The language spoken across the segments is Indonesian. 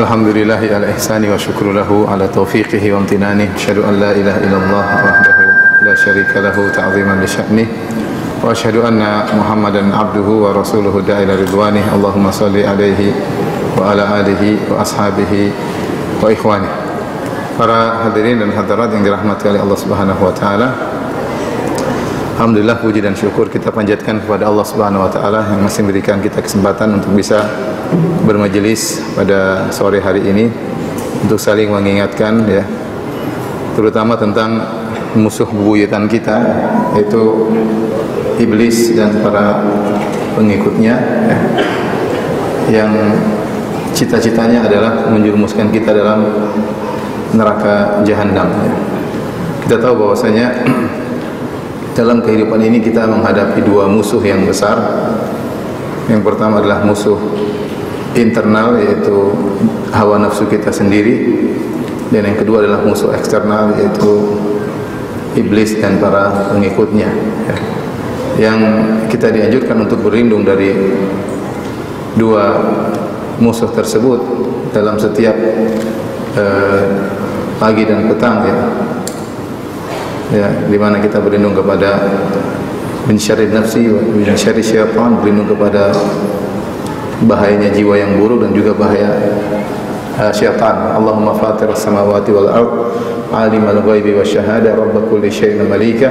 Alhamdulillahi ala ihsani wa syukru lahu ala taufiqihi wa amtinani. Asyhadu an la ilaha illallah wahdahu la syarika lahu ta'ziman li sya'nih. Wa asyhadu anna Muhammadan abduhu wa rasuluhu da'ila ridwanih. Allahumma salli alaihi wa ala alihi wa ashabihi wa ikhwanih. Para hadirin dan hadirat yang dirahmati oleh Allah Subhanahu wa taala. Alhamdulillah, puji dan syukur kita panjatkan kepada Allah Subhanahu wa taala yang masih memberikan kita kesempatan untuk bisa bermajelis pada sore hari ini untuk saling mengingatkan, ya, terutama tentang musuh bebuyutan kita, yaitu iblis dan para pengikutnya, ya, yang cita-citanya adalah menjerumuskan kita dalam neraka jahanam, ya. Kita tahu bahwasanya dalam kehidupan ini kita menghadapi dua musuh yang besar. Yang pertama adalah musuh internal, yaitu hawa nafsu kita sendiri, dan yang kedua adalah musuh eksternal, yaitu iblis dan para pengikutnya, ya. Yang kita dianjurkan untuk berlindung dari dua musuh tersebut dalam setiap pagi dan petang, ya, di mana kita berlindung kepada min syarri nafsi wa min syarri syaitan, berlindung kepada bahayanya jiwa yang buruk dan juga bahaya syaitan. Allahumma fatiras samawati wal ard, alimal ghaibi wasyahada, rabb kulli syai'in malika,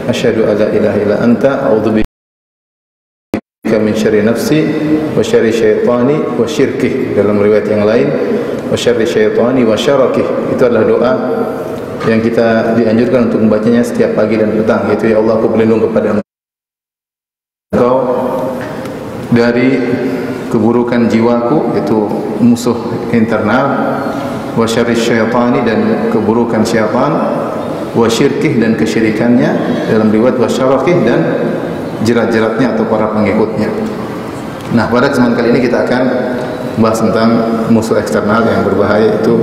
asyhadu an la ilaha illa anta, a'udzu bika min syarri nafsi wa syarri syaitani wa syirkih. Dalam riwayat yang lain, wa syarri syaitani wa syarakih. Itu adalah doa yang kita dianjurkan untuk membacanya setiap pagi dan petang, yaitu, ya Allah, aku berlindung kepada Engkau dari keburukan jiwaku, yaitu musuh internal, wa syarri syaitani, dan keburukan syaitan, wa syirkih, dan kesyirikannya, dalam riwayat wa syarakih, dan jerat-jeratnya atau para pengikutnya. Nah, pada kesempatan kali ini kita akan bahas tentang musuh eksternal yang berbahaya, itu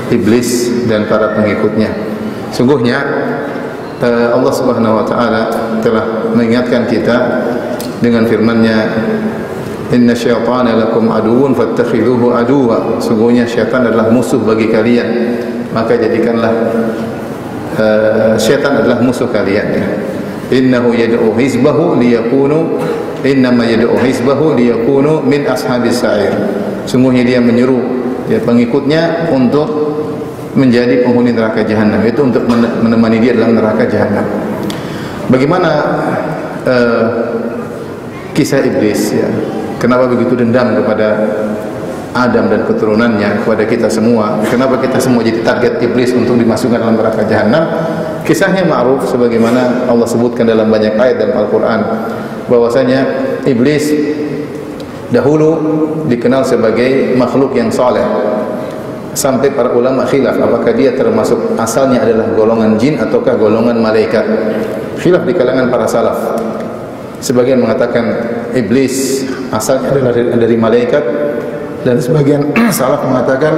iblis dan para pengikutnya. Sungguhnya Allah Subhanahu wa taala telah mengingatkan kita dengan firman-Nya, inna syaitana lakum aduwwun fattakhidhuhu aduwwa. Sungguhnya syaitan adalah musuh bagi kalian, maka jadikanlah syaitan adalah musuh kalian, ya. Innahu yad'u hizbahu liyakunu innama yad'u hizbahu liyakunu min ashabis sa'ir. Sungguhnya dia menyeru, ya, pengikutnya untuk menjadi penghuni neraka jahanam, itu untuk menemani dia dalam neraka jahanam. Bagaimana kisah iblis, ya? Kenapa begitu dendam kepada Adam dan keturunannya, kepada kita semua? Kenapa kita semua jadi target iblis untuk dimasukkan dalam neraka jahanam? Kisahnya ma'ruf, sebagaimana Allah sebutkan dalam banyak ayat dalam Al-Quran, bahwasanya iblis dahulu dikenal sebagai makhluk yang saleh, sampai para ulama khilaf apakah dia termasuk asalnya adalah golongan jin ataukah golongan malaikat. Khilaf di kalangan para salaf. Sebagian mengatakan iblis asalnya adalah dari malaikat, dan sebagian salaf mengatakan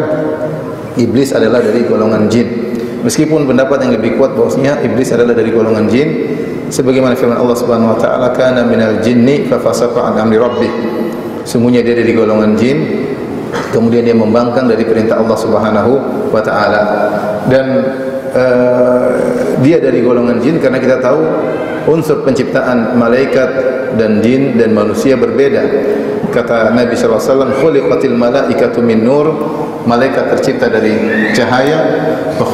iblis adalah dari golongan jin. Meskipun pendapat yang lebih kuat bahwasanya iblis adalah dari golongan jin, sebagaimana firman Allah Subhanahu wa taala, kana minal jinni fa fasaqa an amri rabbih. Sungguhnya dia dari golongan jin, kemudian dia membangkang dari perintah Allah Subhanahu wa taala. Dan dia dari golongan jin karena kita tahu unsur penciptaan malaikat dan jin dan manusia berbeda. Kata Nabi sallallahu alaihi wasallam, khuliqatil malaikatu min nur, malaikat tercipta dari cahaya, wa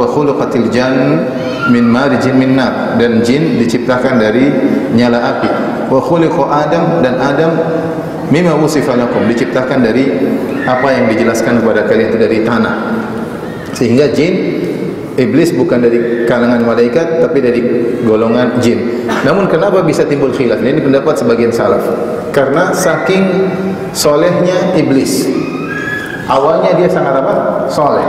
khuliqatil jan min marijin min nar, dan jin diciptakan dari nyala api. Wa khuliqa Adam, dan Adam mimma wusifa lakum, diciptakan dari apa yang dijelaskan kepada kalian, itu dari tanah. Sehingga jin, iblis bukan dari kalangan malaikat tapi dari golongan jin. Namun kenapa bisa timbul khilaf? Ini pendapat sebagian salaf. Karena saking solehnya iblis, awalnya dia sangat apa? Soleh.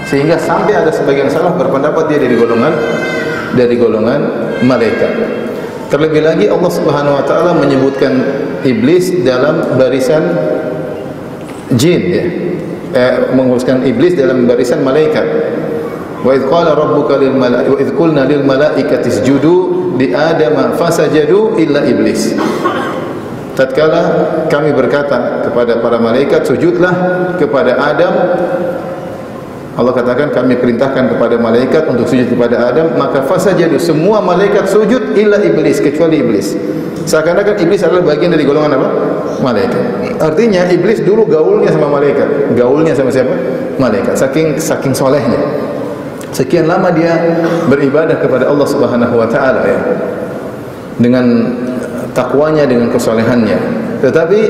Sehingga sampai ada sebagian salaf berpendapat dia dari golongan malaikat. Terlebih lagi Allah Subhanahu wa taala menyebutkan iblis dalam barisan jin, ya. Menguruskan iblis dalam barisan malaikat. Wa idz qala rabbuka lil malaikati wa idz qulna lil malaikati isjudu li adama fasajadu illa iblis. tatkala kami berkata kepada para malaikat, sujudlah kepada Adam, Allah katakan kami perintahkan kepada malaikat untuk sujud kepada Adam, maka fasajadu, semua malaikat sujud illa iblis, kecuali iblis. Seakan-akan iblis adalah bagian dari golongan apa? Malaikat. Artinya iblis dulu gaulnya sama malaikat. Gaulnya sama siapa? Malaikat. Saking solehnya. Sekian lama dia beribadah kepada Allah Subhanahu wa taala ya. Dengan takwanya, dengan kesolehannya. Tetapi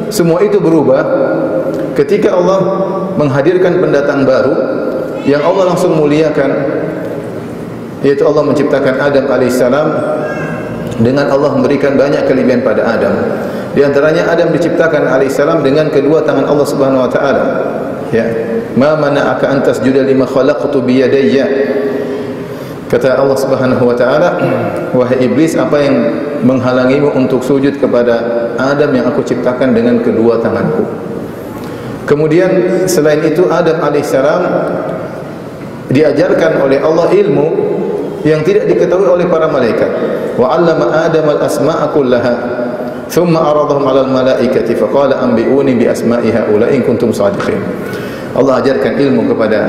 semua itu berubah ketika Allah menghadirkan pendatang baru yang Allah langsung muliakan, yaitu Allah menciptakan Adam alaihissalam dengan Allah memberikan banyak kelebihan pada Adam. Di antaranya Adam diciptakan alaihissalam dengan kedua tangan Allah Subhanahu wa taala. Ya, ma mana'aka an tasjuda lima khalaqtu bi yadayya. Kata Allah Subhanahu wa taala, wahai iblis, apa yang menghalangimu untuk sujud kepada Adam yang aku ciptakan dengan kedua tanganku? Kemudian selain itu Adam alaihissalam diajarkan oleh Allah ilmu yang tidak diketahui oleh para malaikat. Wa 'allama Adam al-asma'a kullaha thumma aradahum 'alal malaikati faqala anbi'uni bi asma'i haula'i in kuntum shadiqin. Allah ajarkan ilmu kepada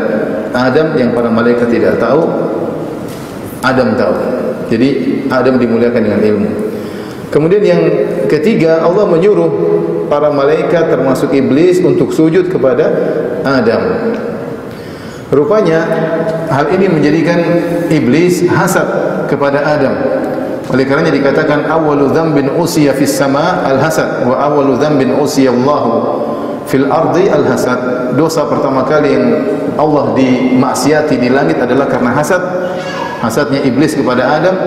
Adam yang para malaikat tidak tahu, Adam tahu. Jadi Adam dimuliakan dengan ilmu. Kemudian yang ketiga, Allah menyuruh para malaikat termasuk iblis untuk sujud kepada Adam. Rupanya hal ini menjadikan iblis hasad kepada Adam. Oleh karenanya dikatakan awwalu dzambin usiya fis sama al-hasad wa awwalu dzambin usiya Allah fil ardi al-hasad. Dosa pertama kali yang Allah dimaksiati di langit adalah karena hasad. Hasadnya iblis kepada Adam.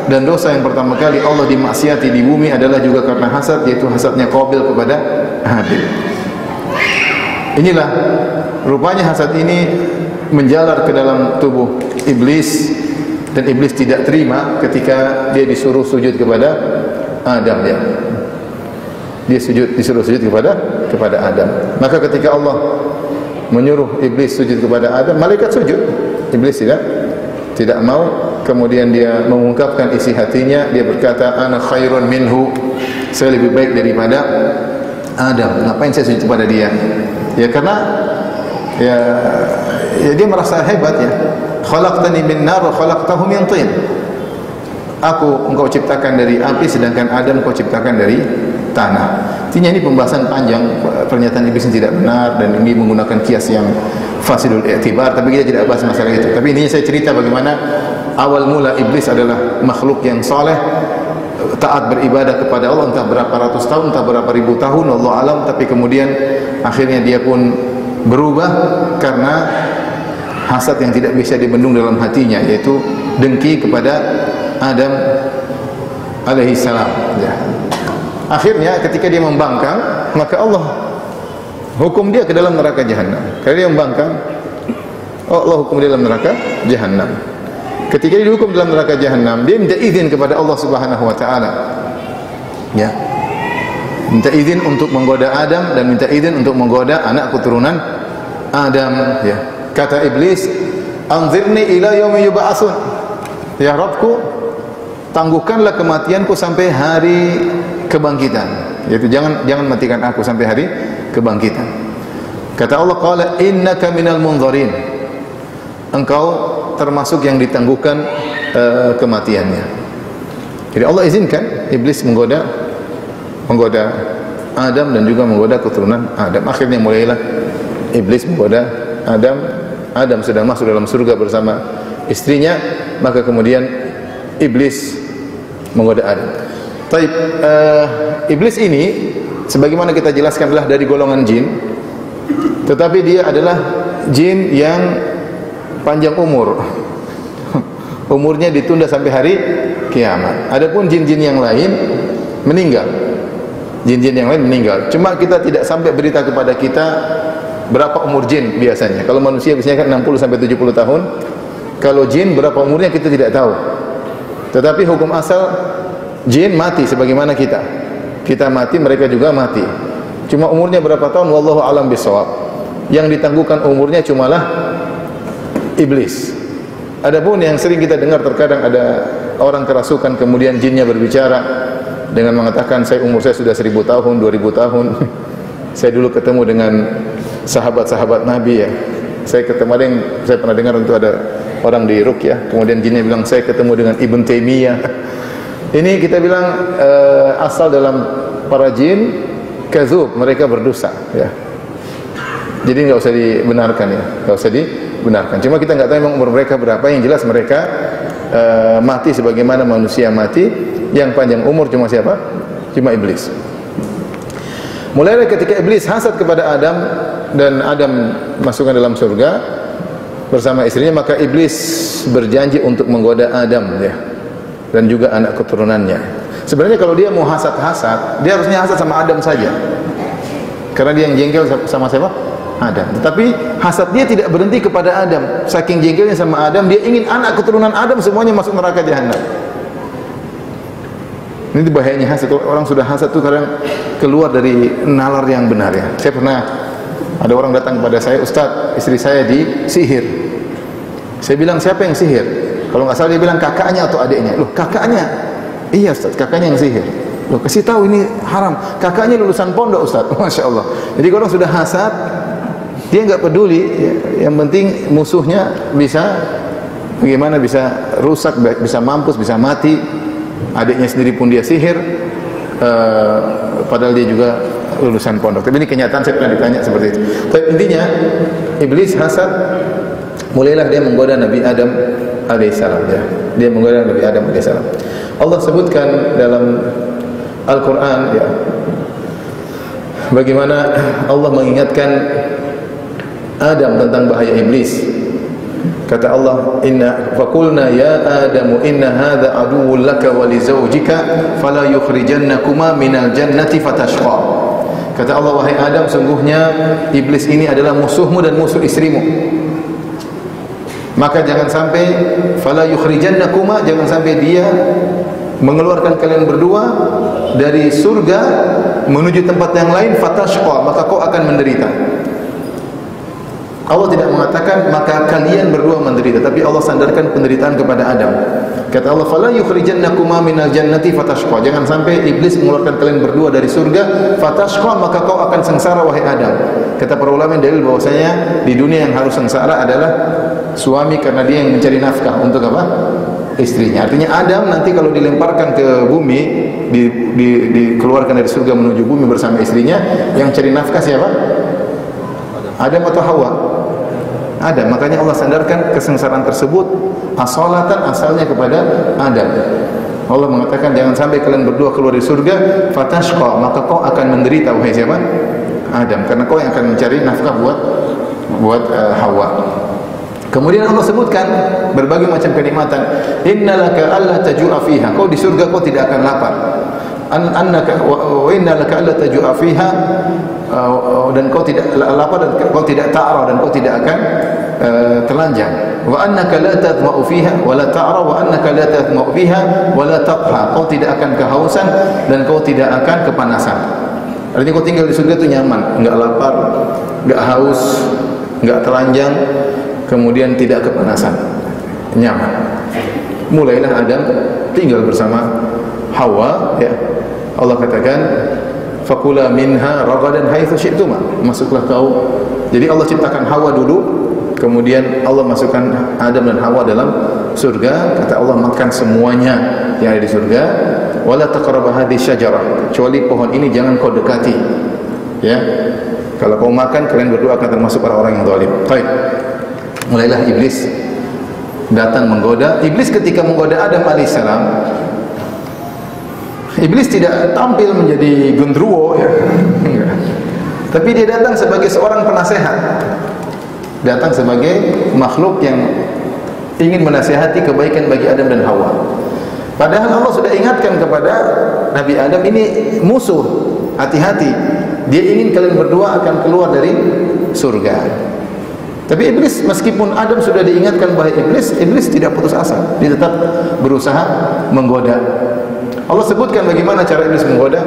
Dan dosa yang pertama kali Allah dimaksiati di bumi adalah juga karena hasad, yaitu hasadnya Qabil kepada Habil. Inilah rupanya hasad ini menjalar ke dalam tubuh iblis, dan iblis tidak terima ketika dia disuruh sujud kepada Adam ya. Dia disuruh sujud kepada Adam. Maka ketika Allah menyuruh iblis sujud kepada Adam, malaikat sujud. Iblis tidak mau. Kemudian dia mengungkapkan isi hatinya, dia berkata, ana khairun minhu, saya lebih baik daripada Adam. Ngapain saya sujud kepada dia? Ya karena ya dia merasa hebat ya. Khalaqtani min nar wa khalaqtahu min tin. Engkau ciptakan dari api, sedangkan Adam engkau ciptakan dari tanah. Artinya ini pembahasan panjang, pernyataan iblis yang tidak benar, dan ini menggunakan kias yang fasidul i'tibar, tapi kita tidak bahas masalah itu. Tapi intinya saya cerita bagaimana awal mula iblis adalah makhluk yang saleh, taat beribadah kepada Allah entah berapa ratus tahun, entah berapa ribu tahun, Allah alam, tapi kemudian akhirnya dia pun berubah karena hasad yang tidak bisa dibendung dalam hatinya, yaitu dengki kepada Adam alaihi salam ya. Akhirnya ketika dia membangkang, maka Allah hukum dia ke dalam neraka jahanam. Karena dia membangkang, Allah hukum dia dalam neraka jahanam. Ketika dia dihukum dalam neraka jahanam, dia minta izin kepada Allah Subhanahu wa taala. Ya. Minta izin untuk menggoda Adam dan minta izin untuk menggoda anak keturunan Adam, ya. Kata iblis, "Anzirni ila yaumi yub'atsun." Ya Rabbku, tangguhkanlah kematianku sampai hari kebangkitan. Yaitu jangan matikan aku sampai hari kebangkitan. Kata Allah, qala innaka minal munzarin. Engkau termasuk yang ditangguhkan kematiannya. Jadi Allah izinkan iblis menggoda Adam dan juga menggoda keturunan Adam. Akhirnya mulailah iblis menggoda Adam. Adam sedang masuk dalam surga bersama istrinya, maka kemudian iblis menggoda Adam. Taib, iblis ini sebagaimana kita jelaskan adalah dari golongan jin, tetapi dia adalah jin yang panjang umur. Umurnya ditunda sampai hari kiamat. Adapun jin-jin yang lain meninggal. Jin-jin yang lain meninggal. Cuma kita tidak sampai berita kepada kita berapa umur jin biasanya. Kalau manusia biasanya kan 60 sampai 70 tahun. Kalau jin berapa umurnya kita tidak tahu. Tetapi hukum asal jin mati sebagaimana kita. Kita mati, mereka juga mati. Cuma umurnya berapa tahun wallahu alam bisawab. Yang ditangguhkan umurnya cumalah iblis. Adapun yang sering kita dengar terkadang ada orang kerasukan kemudian jinnya berbicara, dengan mengatakan umur saya sudah 1000 tahun, 2000 tahun. Saya dulu ketemu dengan sahabat-sahabat Nabi ya. Saya pernah dengar untuk ada orang di Ruqyah, kemudian jinnya bilang saya ketemu dengan Ibn Taimiyah. Ini kita bilang asal dalam para jin kadzub, mereka berdosa ya. Jadi enggak usah dibenarkan ya, enggak usah dibenarkan. Cuma kita enggak tahu memang umur mereka berapa, yang jelas mereka mati sebagaimana manusia mati. Yang panjang umur cuma siapa? Cuma iblis. Mulai ketika iblis hasad kepada Adam dan Adam masukkan dalam surga bersama istrinya, maka iblis berjanji untuk menggoda Adam ya, dan juga anak keturunannya. Sebenarnya kalau dia mau hasad, dia harusnya hasad sama Adam saja, karena dia yang jengkel sama siapa? Adam. Tetapi hasad dia tidak berhenti kepada Adam. Saking jengkelnya sama Adam, dia ingin anak keturunan Adam semuanya masuk neraka jahanam. Ini bahayanya hasad. Orang sudah hasad itu kadang keluar dari nalar yang benar ya. Saya pernah ada orang datang kepada saya, Ustaz, istri saya disihir. Saya bilang, siapa yang sihir? Kalau nggak salah dia bilang kakaknya atau adiknya. Loh, kakaknya? Iya Ustaz, kakaknya yang sihir. Loh, kasih tahu ini haram. Kakaknya lulusan pondok Ustaz. Masya Allah. Jadi kalau orang sudah hasad, dia nggak peduli ya. Yang penting musuhnya bisa bagaimana, bisa rusak, bisa mampus, bisa mati. Adiknya sendiri pun dia sihir, padahal dia juga lulusan pondok. Tapi ini kenyataan, saya pernah ditanya seperti itu. Tapi intinya iblis hasad, mulailah dia menggoda Nabi Adam alaihissalam ya. Dia menggoda Nabi Adam alaihissalam. Allah sebutkan dalam Al-Quran ya, bagaimana Allah mengingatkan Adam tentang bahaya iblis. Kata Allah, inna faqulna ya Adamu inna hadza aduwwun laka wa li zawjika fala yukhrijannakuma minal jannati fatashqa. Kata Allah, wahai Adam, sungguhnya iblis ini adalah musuhmu dan musuh istrimu. Maka jangan sampai fala yukhrijannakuma, jangan sampai dia mengeluarkan kalian berdua dari surga menuju tempat yang lain, fatashqa, maka kau akan menderita. Allah tidak mengatakan maka kalian berdua menderita, tapi Allah sandarkan penderitaan kepada Adam. Kata Allah, fala yukhrijannakuma minal jannati fatashqa. Jangan sampai iblis mengeluarkan kalian berdua dari surga, fatashqa, maka kau akan sengsara wahai Adam. Kata para ulama, dalil bahwasanya di dunia yang harus sengsara adalah suami, karena dia yang mencari nafkah untuk apa? Istrinya. Artinya Adam nanti kalau dilemparkan ke bumi, dikeluarkan dari surga menuju bumi bersama istrinya, yang cari nafkah siapa? Adam atau Hawa? Adam. Makanya Allah sandarkan kesengsaraan tersebut asalnya kepada Adam. Allah mengatakan jangan sampai kalian berdua keluar dari surga, fatashqa, maka kau akan menderita wahai siapa? Adam, karena kau yang akan mencari nafkah buat Hawa. Kemudian Allah sebutkan berbagai macam kenikmatan. Innalaka alla tajua fiha. Kau di surga kau tidak akan lapar. Annaka wa innalaka alla tajua fiha, dan kau tidak lapar, dan kau tidak ta'ra, dan kau tidak akan telanjang. Wa annaka la tadma'u fiha wa la ta'ra, wa annaka la tadma'u fiha wa la tadha. Kau tidak akan kehausan dan kau tidak akan kepanasan. Artinya kau tinggal di surga itu nyaman, enggak lapar, enggak haus, enggak telanjang, kemudian tidak kepanasan, nyaman. Mulailah Adam tinggal bersama Hawa ya. Allah katakan fakula minha ragadan haitsu syi'tuma, masuklah kau. Jadi Allah ciptakan Hawa dulu, kemudian Allah masukkan Adam dan Hawa dalam surga. Kata Allah, makan semuanya yang ada di surga. Wala taqrabu hadhihi syajarah, kecuali pohon ini jangan kau dekati ya. Kalau kau makan, kalian berdua akan termasuk orang-orang yang zalim. Baik. Mulailah iblis datang menggoda. Iblis ketika menggoda Adam alaihissalam, iblis tidak tampil menjadi gendruwo ya. Tapi dia datang sebagai seorang penasehat. Datang sebagai makhluk yang ingin menasihati kebaikan bagi Adam dan Hawa. Padahal Allah sudah ingatkan kepada Nabi Adam, ini musuh, hati-hati. Dia ingin kalian berdua akan keluar dari surga. Tapi iblis, meskipun Adam sudah diingatkan bahwa iblis tidak putus asa. Dia tetap berusaha menggoda. Allah sebutkan bagaimana cara iblis menggoda.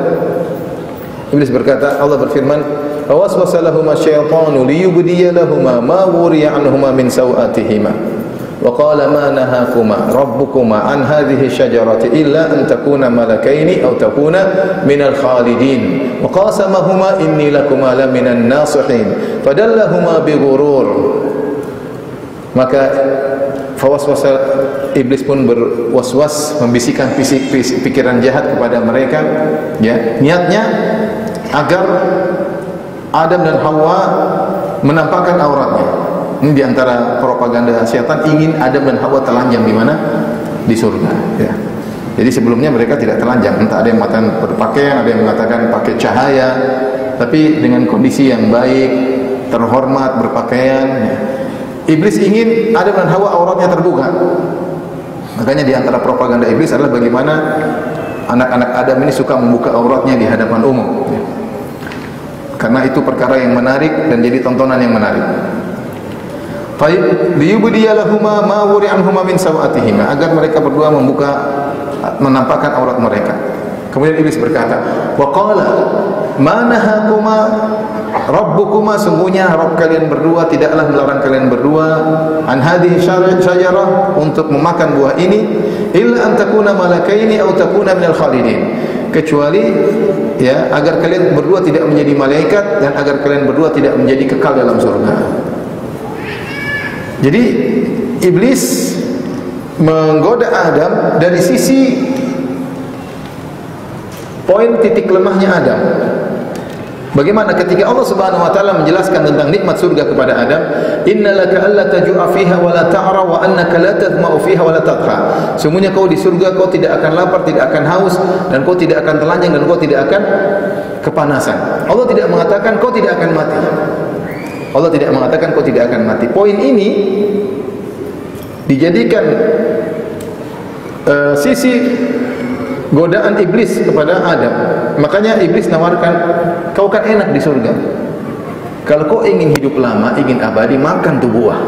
Iblis berkata, Allah berfirman, "Awaswasa lahuma syaitanu liyubdiya lahuma ma wuriya anhuma min sawatihima wa qala ma nahakuma rabbukuma an hadhihi syajarati illa an takuna malakaini aw takuna minal khalidin wa qasamahuma inni lakuma la minan nasihin fadallahuma bighurur. Maka fawaswasa iblis pun berwaswas, membisikkan pikiran jahat kepada mereka, ya, niatnya agar Adam dan Hawa menampakkan auratnya. Ini diantara propaganda syaitan, ingin Adam dan Hawa telanjang di mana? Di surga, ya. Jadi sebelumnya mereka tidak telanjang, entah ada yang mengatakan berpakaian, ada yang mengatakan pakai cahaya, tapi dengan kondisi yang baik, terhormat, berpakaian, ya. Iblis ingin Adam dan Hawa auratnya terbuka. Makanya di antara propaganda iblis adalah bagaimana anak-anak Adam ini suka membuka auratnya di hadapan umum, ya. Karena itu perkara yang menarik dan jadi tontonan yang menarik. Liyubdiyalahuma ma wuri'anhuma min sawatihima, agar mereka berdua menampakkan aurat mereka. Kemudian iblis berkata, wa qala ma nahakuma rabbukuma, sungguhnya Rabb kalian berdua tidaklah melarang kalian berdua an hadhihi syajarah, untuk memakan buah ini, illa an takuna malakaini aw takuna minal khalidin, kecuali, ya, agar kalian berdua tidak menjadi malaikat dan agar kalian berdua tidak menjadi kekal dalam surga. Jadi iblis menggoda Adam dari sisi poin titik lemahnya Adam. Bagaimana ketika Allah Subhanahu wa taala menjelaskan tentang nikmat surga kepada Adam, innalaka alla tajua fiha wa la ta'ra wa annaka la tadma'u fiha wa la tadha. Sungguhnya kau di surga kau tidak akan lapar, tidak akan haus, dan kau tidak akan telanjang, dan kau tidak akan kepanasan. Allah tidak mengatakan kau tidak akan mati. Allah tidak mengatakan kau tidak akan mati. Poin ini dijadikan sisi godaan iblis kepada Adam. Makanya iblis nawarkan, kau kan enak di surga. Kalau kau ingin hidup lama, ingin abadi, makan tuh buah.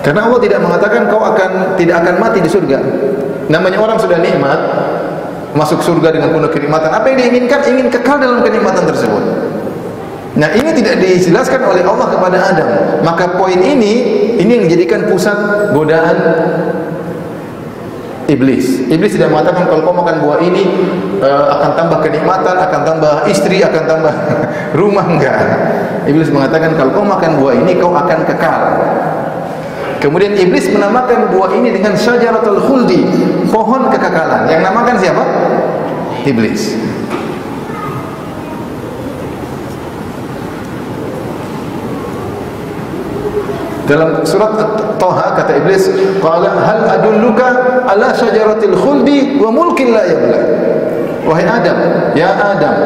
Karena Allah tidak mengatakan kau tidak akan mati di surga. Namanya orang sudah nikmat, masuk surga dengan penuh kenikmatan. Apa yang diinginkan? Ingin kekal dalam kenikmatan tersebut. Nah, ini tidak dijelaskan oleh Allah kepada Adam. Maka poin ini yang dijadikan pusat godaan iblis. Iblis tidak mengatakan kalau kau makan buah ini akan tambah kenikmatan, akan tambah istri, akan tambah rumah, enggak. Iblis mengatakan kalau kau makan buah ini kau akan kekal. Kemudian iblis menamakan buah ini dengan syajaratul khuldi, pohon kekekalan. Yang namakan siapa? Iblis. Dalam surat Taha kata iblis, qala hal adulluka ala syajaratil khuldi wa mulkin la yabla. Wahai Adam, ya Adam,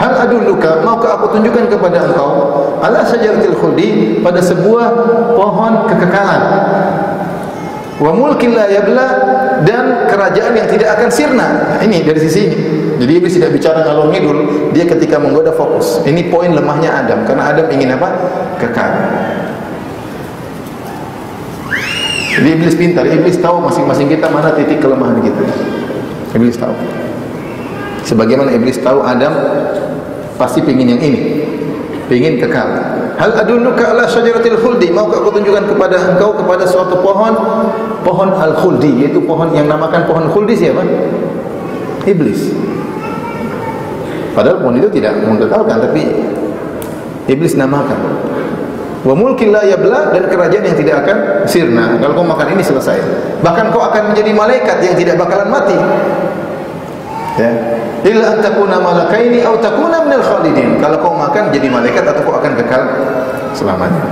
hal adulluka, maukah aku tunjukkan kepada engkau ala syajaratil khuldi, pada sebuah pohon kekekalan, wa mulkin la yabla, dan kerajaan yang tidak akan sirna. Nah, ini dari sisi ini. Jadi iblis tidak bicara ngalor ngidul, dia ketika menggoda fokus. Ini poin lemahnya Adam, karena Adam ingin apa? Kekal. Jadi iblis pintar, iblis tahu masing-masing kita mana titik kelemahan kita. Iblis tahu. Sebagaimana iblis tahu Adam pasti pengin yang ini, pengin kekal. Hal adulluka ala syajaratil khuldi, maukah aku tunjukkan kepada engkau kepada suatu pohon al-khuldi, yaitu pohon yang namakan pohon khuldi siapa? Iblis. Padahal pohon itu tidak mengekalkan, tapi iblis namakan. Wa mulkin la yabla, dan kerajaan yang tidak akan sirna. Kalau kau makan ini selesai. Bahkan kau akan menjadi malaikat yang tidak bakalan mati. Ya. Illa an takuna malakaini aw takuna minal khalidin. Kalau kau makan jadi malaikat atau kau akan kekal selamanya.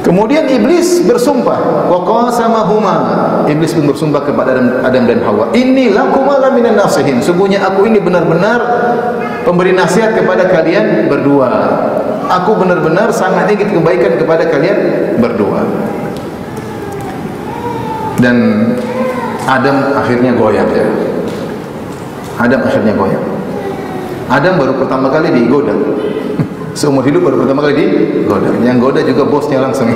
Kemudian iblis bersumpah, wa qasamahuma. Iblis pun bersumpah kepada Adam dan Hawa, inni lakuma la minan nasihin. Sungguhnya aku ini benar-benar pemberi nasihat kepada kalian berdua. Aku benar-benar sangat ingin kebaikan kepada kalian berdua. Dan Adam akhirnya goyah, ya. Adam akhirnya goyah. Adam baru pertama kali digoda. Seumur hidup baru pertama kali digoda. Yang goda juga bosnya langsung.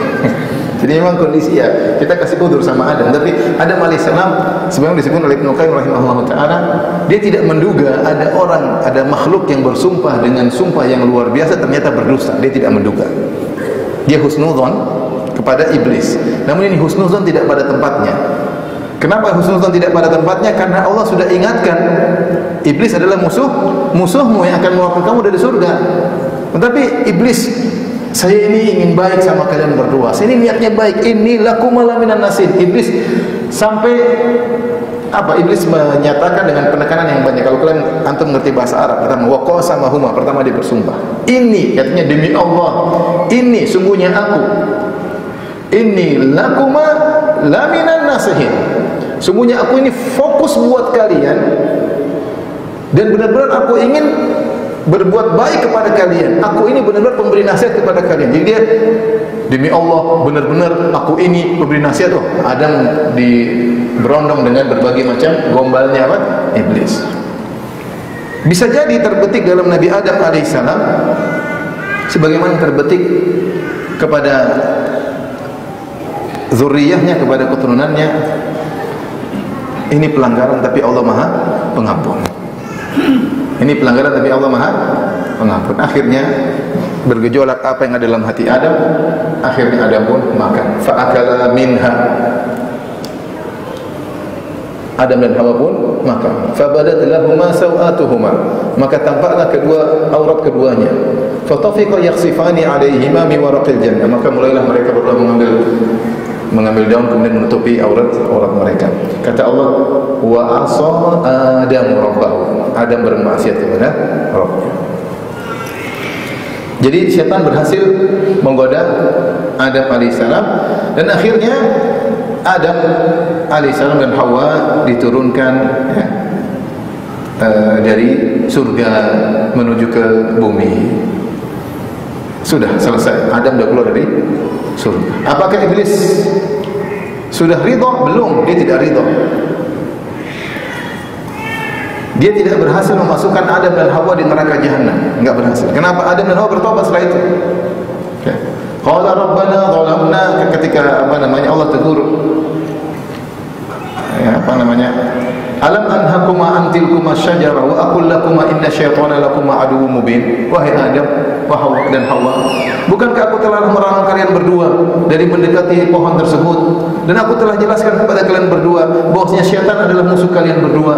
Jadi memang kondisi, ya, kita kasih udur sama Adam. Tapi Adam alaihissalam, sebagaimana disebut oleh Ibnu Qayyim rahimahullah taala, dia tidak menduga ada makhluk yang bersumpah dengan sumpah yang luar biasa ternyata berdusta. Dia tidak menduga. Dia husnudzon, kepada iblis. Namun ini husnuzon tidak pada tempatnya. Kenapa husnuzon tidak pada tempatnya? Karena Allah sudah ingatkan iblis adalah musuhmu yang akan mengeluarkan kamu dari surga. Tetapi iblis, saya ini ingin baik sama kalian berdua. Saya ini niatnya baik. Ini lakum minan nasin. Iblis sampai apa? Iblis menyatakan dengan penekanan yang banyak. Kalau kalian antum mengerti bahasa Arab, pertama wa qasamahuma, pertama dia bersumpah. Ini artinya demi Allah. Ini sungguhnya aku. Ini lakuma laminan nasihin. Sungguhnya aku ini fokus buat kalian dan benar-benar aku ingin berbuat baik kepada kalian. Aku ini benar-benar pemberi nasihat kepada kalian. Jadi dia demi Allah benar-benar aku ini pemberi nasihat. Oh, Adam berondong dengan berbagai macam gombalnya apa? Iblis. Bisa jadi terbetik dalam Nabi Adam alaihissalam sebagaimana terbetik kepada zuriyahnya, kepada keturunannya. Ini pelanggaran tapi Allah Maha Pengampun. Ini pelanggaran tapi Allah Maha Pengampun. Akhirnya bergejolak apa yang ada dalam hati Adam. Akhirnya Adam pun makan. Fa'akala minha. Adam dan Hawa pun makan. Fabadat lahuma sawatuhuma. Maka tampaklah kedua aurat keduanya. Fatafiqa yakhsifani alaihima min waraqil jannah. Maka mulailah mereka berdua mengambil daun kemudian menutupi aurat mereka. Kata Allah, wa asa Adam rabbahu. Adam bermaksiat kepada Rabbnya. Jadi syaitan berhasil menggoda Adam alaihissalam dan akhirnya Adam alaihissalam dan Hawa diturunkan ya, dari surga menuju ke bumi. Sudah selesai. Adam sudah keluar dari surga. Apakah iblis sudah ridha? Belum, dia tidak ridha. Dia tidak berhasil memasukkan Adam dan Hawa di neraka jahanam. Enggak berhasil. Kenapa? Adam dan Hawa bertobat setelah itu. Qala rabbana zalamna, ketika Allah tegur alam anhakuma antilkuma syajara wa aqul lakuma inna syaitana lakuma aduwwum mubin. Wahai Adam dan Hawa, bukankah aku telah melarang kalian berdua dari mendekati pohon tersebut, dan aku telah jelaskan kepada kalian berdua bahwasanya syaitan adalah musuh kalian berdua.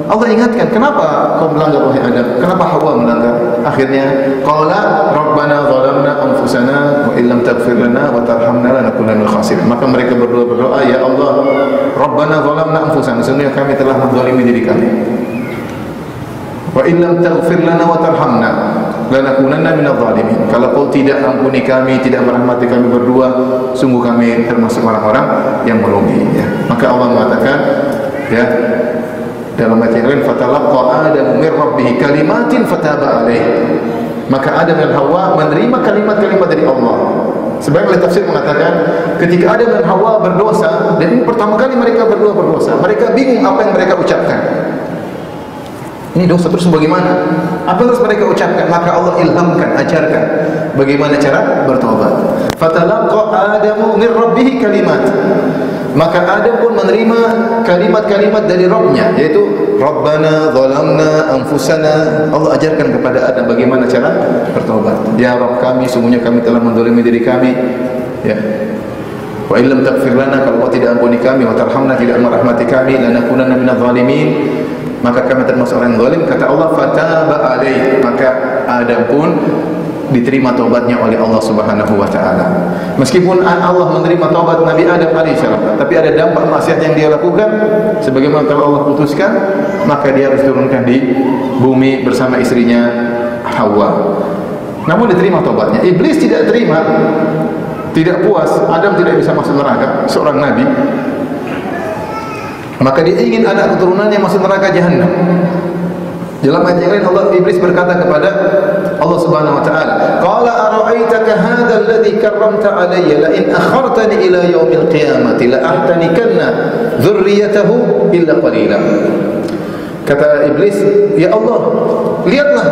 Allah ingatkan, kenapa kau melanggar wahai Adam? Kenapa Hawa melanggar? Akhirnya qala rabbana zalamna anfusana wa illam taghfir lana wa tarhamna lanakunanna minal khasirin. Maka mereka berdua berdoa, ya Allah, rabbana zalamna anfusana, sesungguhnya kami telah menzalimi diri kami. Wa illam taghfir lana wa tarhamna lanakunanna minadh dhalimin. Kalau kau tidak ampuni kami, tidak merahmati kami berdua, sungguh kami termasuk orang-orang yang merugi ya. Maka Allah mengatakan ya dalam ayat yang lain, fatalaqqa Adamu min rabbih kalimatin fataba alaih. Maka Adam dan Hawa menerima kalimat-kalimat dari Allah. Sebagian ahli tafsir mengatakan ketika Adam dan Hawa berdosa, dan ini pertama kali mereka berdua berdosa, mereka bingung apa yang mereka ucapkan. Ini dosa terus bagaimana? Apa yang harus mereka ucapkan? Maka Allah ilhamkan, ajarkan bagaimana cara bertobat. Fatalaqqa Adamu min rabbih kalimat. Maka Adam pun menerima kalimat-kalimat dari Rabbnya, yaitu Rabbana zalamna anfusana. Allah ajarkan kepada Adam bagaimana cara bertobat. Ya Rabb kami, sungguhnya kami telah menzalimi diri kami ya. Wa illam taghfir lana, kalau kau tidak ampuni kami, wa tarhamna, tidak merahmati kami, lanakunanna minadh dhalimin, maka kami termasuk orang yang zalim. Kata Allah, fataba alaih. Maka Adam pun diterima taubatnya oleh Allah Subhanahu wa taala. Meskipun Allah menerima taubat Nabi Adam alaihissalam, tapi ada dampak maksiat yang dia lakukan. Sebagaimana kalau Allah putuskan, maka dia harus turunkan di bumi bersama istrinya Hawa. Namun diterima taubatnya. Iblis tidak terima, tidak puas. Adam tidak bisa masuk neraka, seorang nabi. Maka dia ingin anak keturunannya masuk neraka jahanam. Dalam ayat yang lain Iblis berkata kepada Allah Subhanahu wa taala, "Qala ara'aitaka hadzal ladzi karramta 'alayya la in akhartani ila yaumil qiyamati la ahtanikanna dzurriyyatahu illa qalila." Kata Iblis, "Ya Allah, lihatlah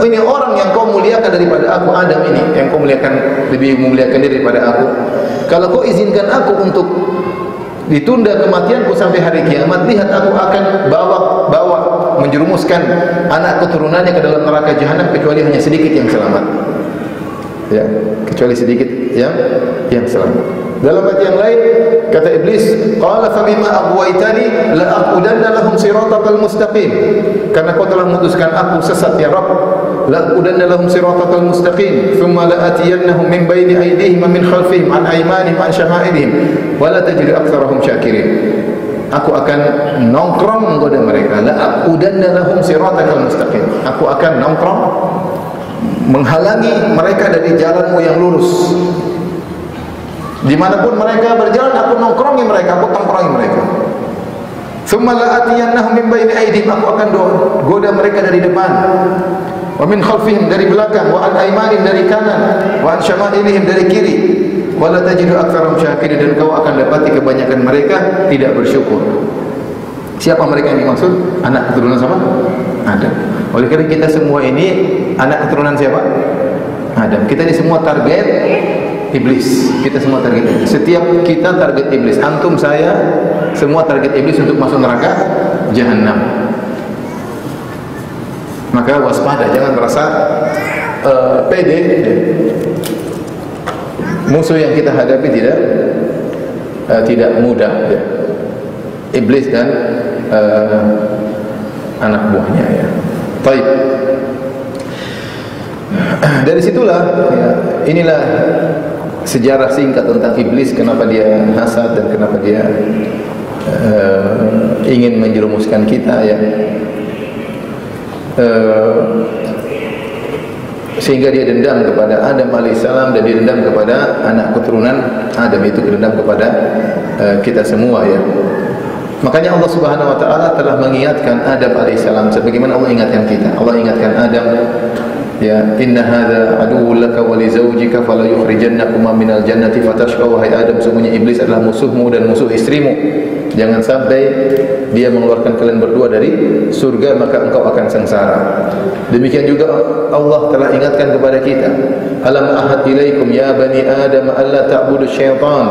ini orang yang kau muliakan daripada aku, Adam ini, yang kau muliakan, lebih memuliakan dia daripada aku. Kalau kau izinkan aku untuk ditunda kematianku sampai hari kiamat, lihat aku akan bawa menjerumuskan anak keturunannya ke dalam neraka jahanam kecuali hanya sedikit yang selamat." ya, kecuali sedikit yang selamat. Dalam ayat yang lain kata iblis, qala fa bima aghwaytani la aqudanna lahum siratal mustaqim. Karena kau telah memutuskan aku sesat ya Rabb, la aqudanna lahum siratal mustaqim, thumma la atiyannahum min baini aydihim wa min khalfihim an aymanihim an shama'ilihim wa la tajidu aktsarahum syakirin. Aku akan nongkrong menggoda mereka, la aqudanna lahum siratal mustaqim. Aku akan nongkrong menghalangi mereka dari jalanmu yang lurus. Dimanapun mereka berjalan, aku nongkrongi mereka, aku tongkrongi mereka. Tsumma la'atiyannahum min baini aydihim, aku akan goda mereka dari depan. Wa min khalfihim, dari belakang, wa an aymanihim, dari kanan, wa an syama'ilihim, dari kiri. Wa la tajidu aktsarahum syakirin, dan kau akan dapati kebanyakan mereka tidak bersyukur. Siapa mereka yang dimaksud? Anak keturunan sama Adam. Oleh karena kita semua ini anak keturunan siapa? Adam. Kita ini semua target iblis. Kita semua target iblis. Setiap kita target iblis. Antum, saya, semua target iblis untuk masuk neraka jahanam. Maka waspada, jangan merasa pede. Musuh yang kita hadapi tidak mudah, ya. Iblis dan anak buahnya, ya. Baik. Dari situlah, ya, inilah sejarah singkat tentang iblis, kenapa dia hasad dan kenapa dia ingin menjerumuskan kita, ya. Sehingga dia dendam kepada Adam alaihissalam dan dia dendam kepada anak keturunan Adam, itu dendam kepada kita semua, ya. Makanya Allah Subhanahu wa taala telah mengingatkan Adam alaihissalam sebagaimana Allah ingatkan kita. Allah ingatkan Adam, ya, inna hadza aduwwun laka wa li zawjika fala yukhrijannakuma minal jannati fatashqa. Wahai Adam, sesungguhnya iblis adalah musuhmu dan musuh istrimu. Jangan sampai dia mengeluarkan kalian berdua dari surga, maka engkau akan sengsara. Demikian juga Allah telah ingatkan kepada kita, alam ahad ilaikum ya bani Adam alla ta'budu syaitan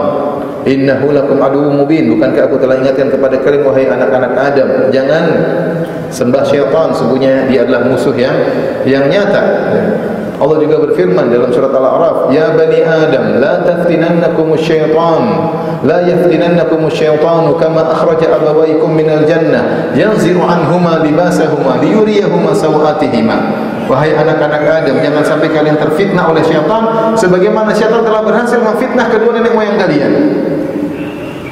innahu lakum aduwwum mubin. Bukankah aku telah ingatkan kepada kalian wahai anak-anak Adam, jangan sembah syaitan, sesungguhnya dia adalah musuh yang nyata. Allah juga berfirman dalam surat Al-A'raf, ya bani Adam la taftinannakumus syaitan la yaftinannakumus syaitanu kama akhraja abawaykum minal jannah yanziru anhuma libasahuma liyuriyahuma sawatihima. Wahai anak-anak Adam, jangan sampai kalian terfitnah oleh syaitan sebagaimana syaitan telah berhasil memfitnah kedua nenek moyang kalian.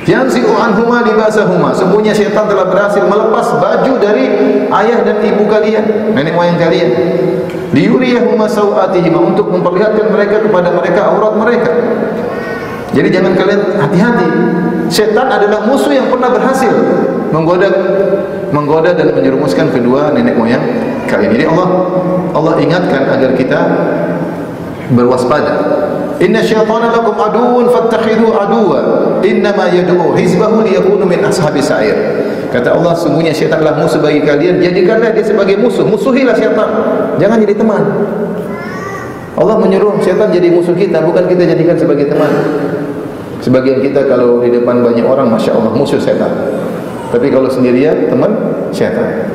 Yanzi'u anhuma libasahuma, sesungguhnya syaitan telah berhasil melepas baju dari ayah dan ibu kalian, nenek moyang kalian. Liyuriyahuma sawatihima, untuk memperlihatkan mereka kepada mereka aurat mereka. Jadi jangan kalian, hati-hati. Syaitan adalah musuh yang pernah berhasil menggoda dan menjerumuskan kedua nenek moyang kalian. Jadi Allah ingatkan agar kita berwaspada. Inna syaitana lakum aduwwun fattakhidhu aduwwa innama yad'u hizbahu liyakunu min ashabis sa'ir. Kata Allah, sungguhnya syaitan adalah musuh bagi kalian, jadikanlah dia sebagai musuh. Musuhilah syaitan, jangan jadi teman. Allah menyuruh syaitan jadi musuh kita, bukan kita jadikan sebagai teman. Sebagian kita kalau di depan banyak orang, masya Allah, musuh syaitan. Tapi kalau sendirian, teman syaitan.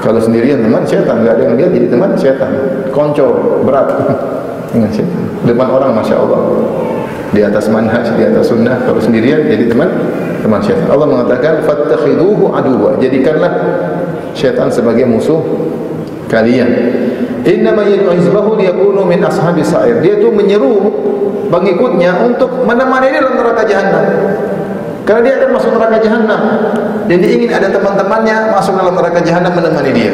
Kalau sendirian teman syaitan, nggak ada yang lihat jadi teman syaitan. Konco berat dengan syaitan. Depan orang, masya Allah, di atas manhaj, di atas sunnah. Kalau sendirian jadi teman syaitan. Allah mengatakan fattakhiduhu aduwwa, jadikanlah syaitan sebagai musuh kalian. Innama yad'u hizbahu liyakunu min ashabis sa'ir. Dia itu menyeru pengikutnya untuk menemani dia dalam neraka jahanam. Karena dia akan masuk neraka jahanam dan dia ingin ada teman-temannya masuk dalam neraka jahanam menemani dia.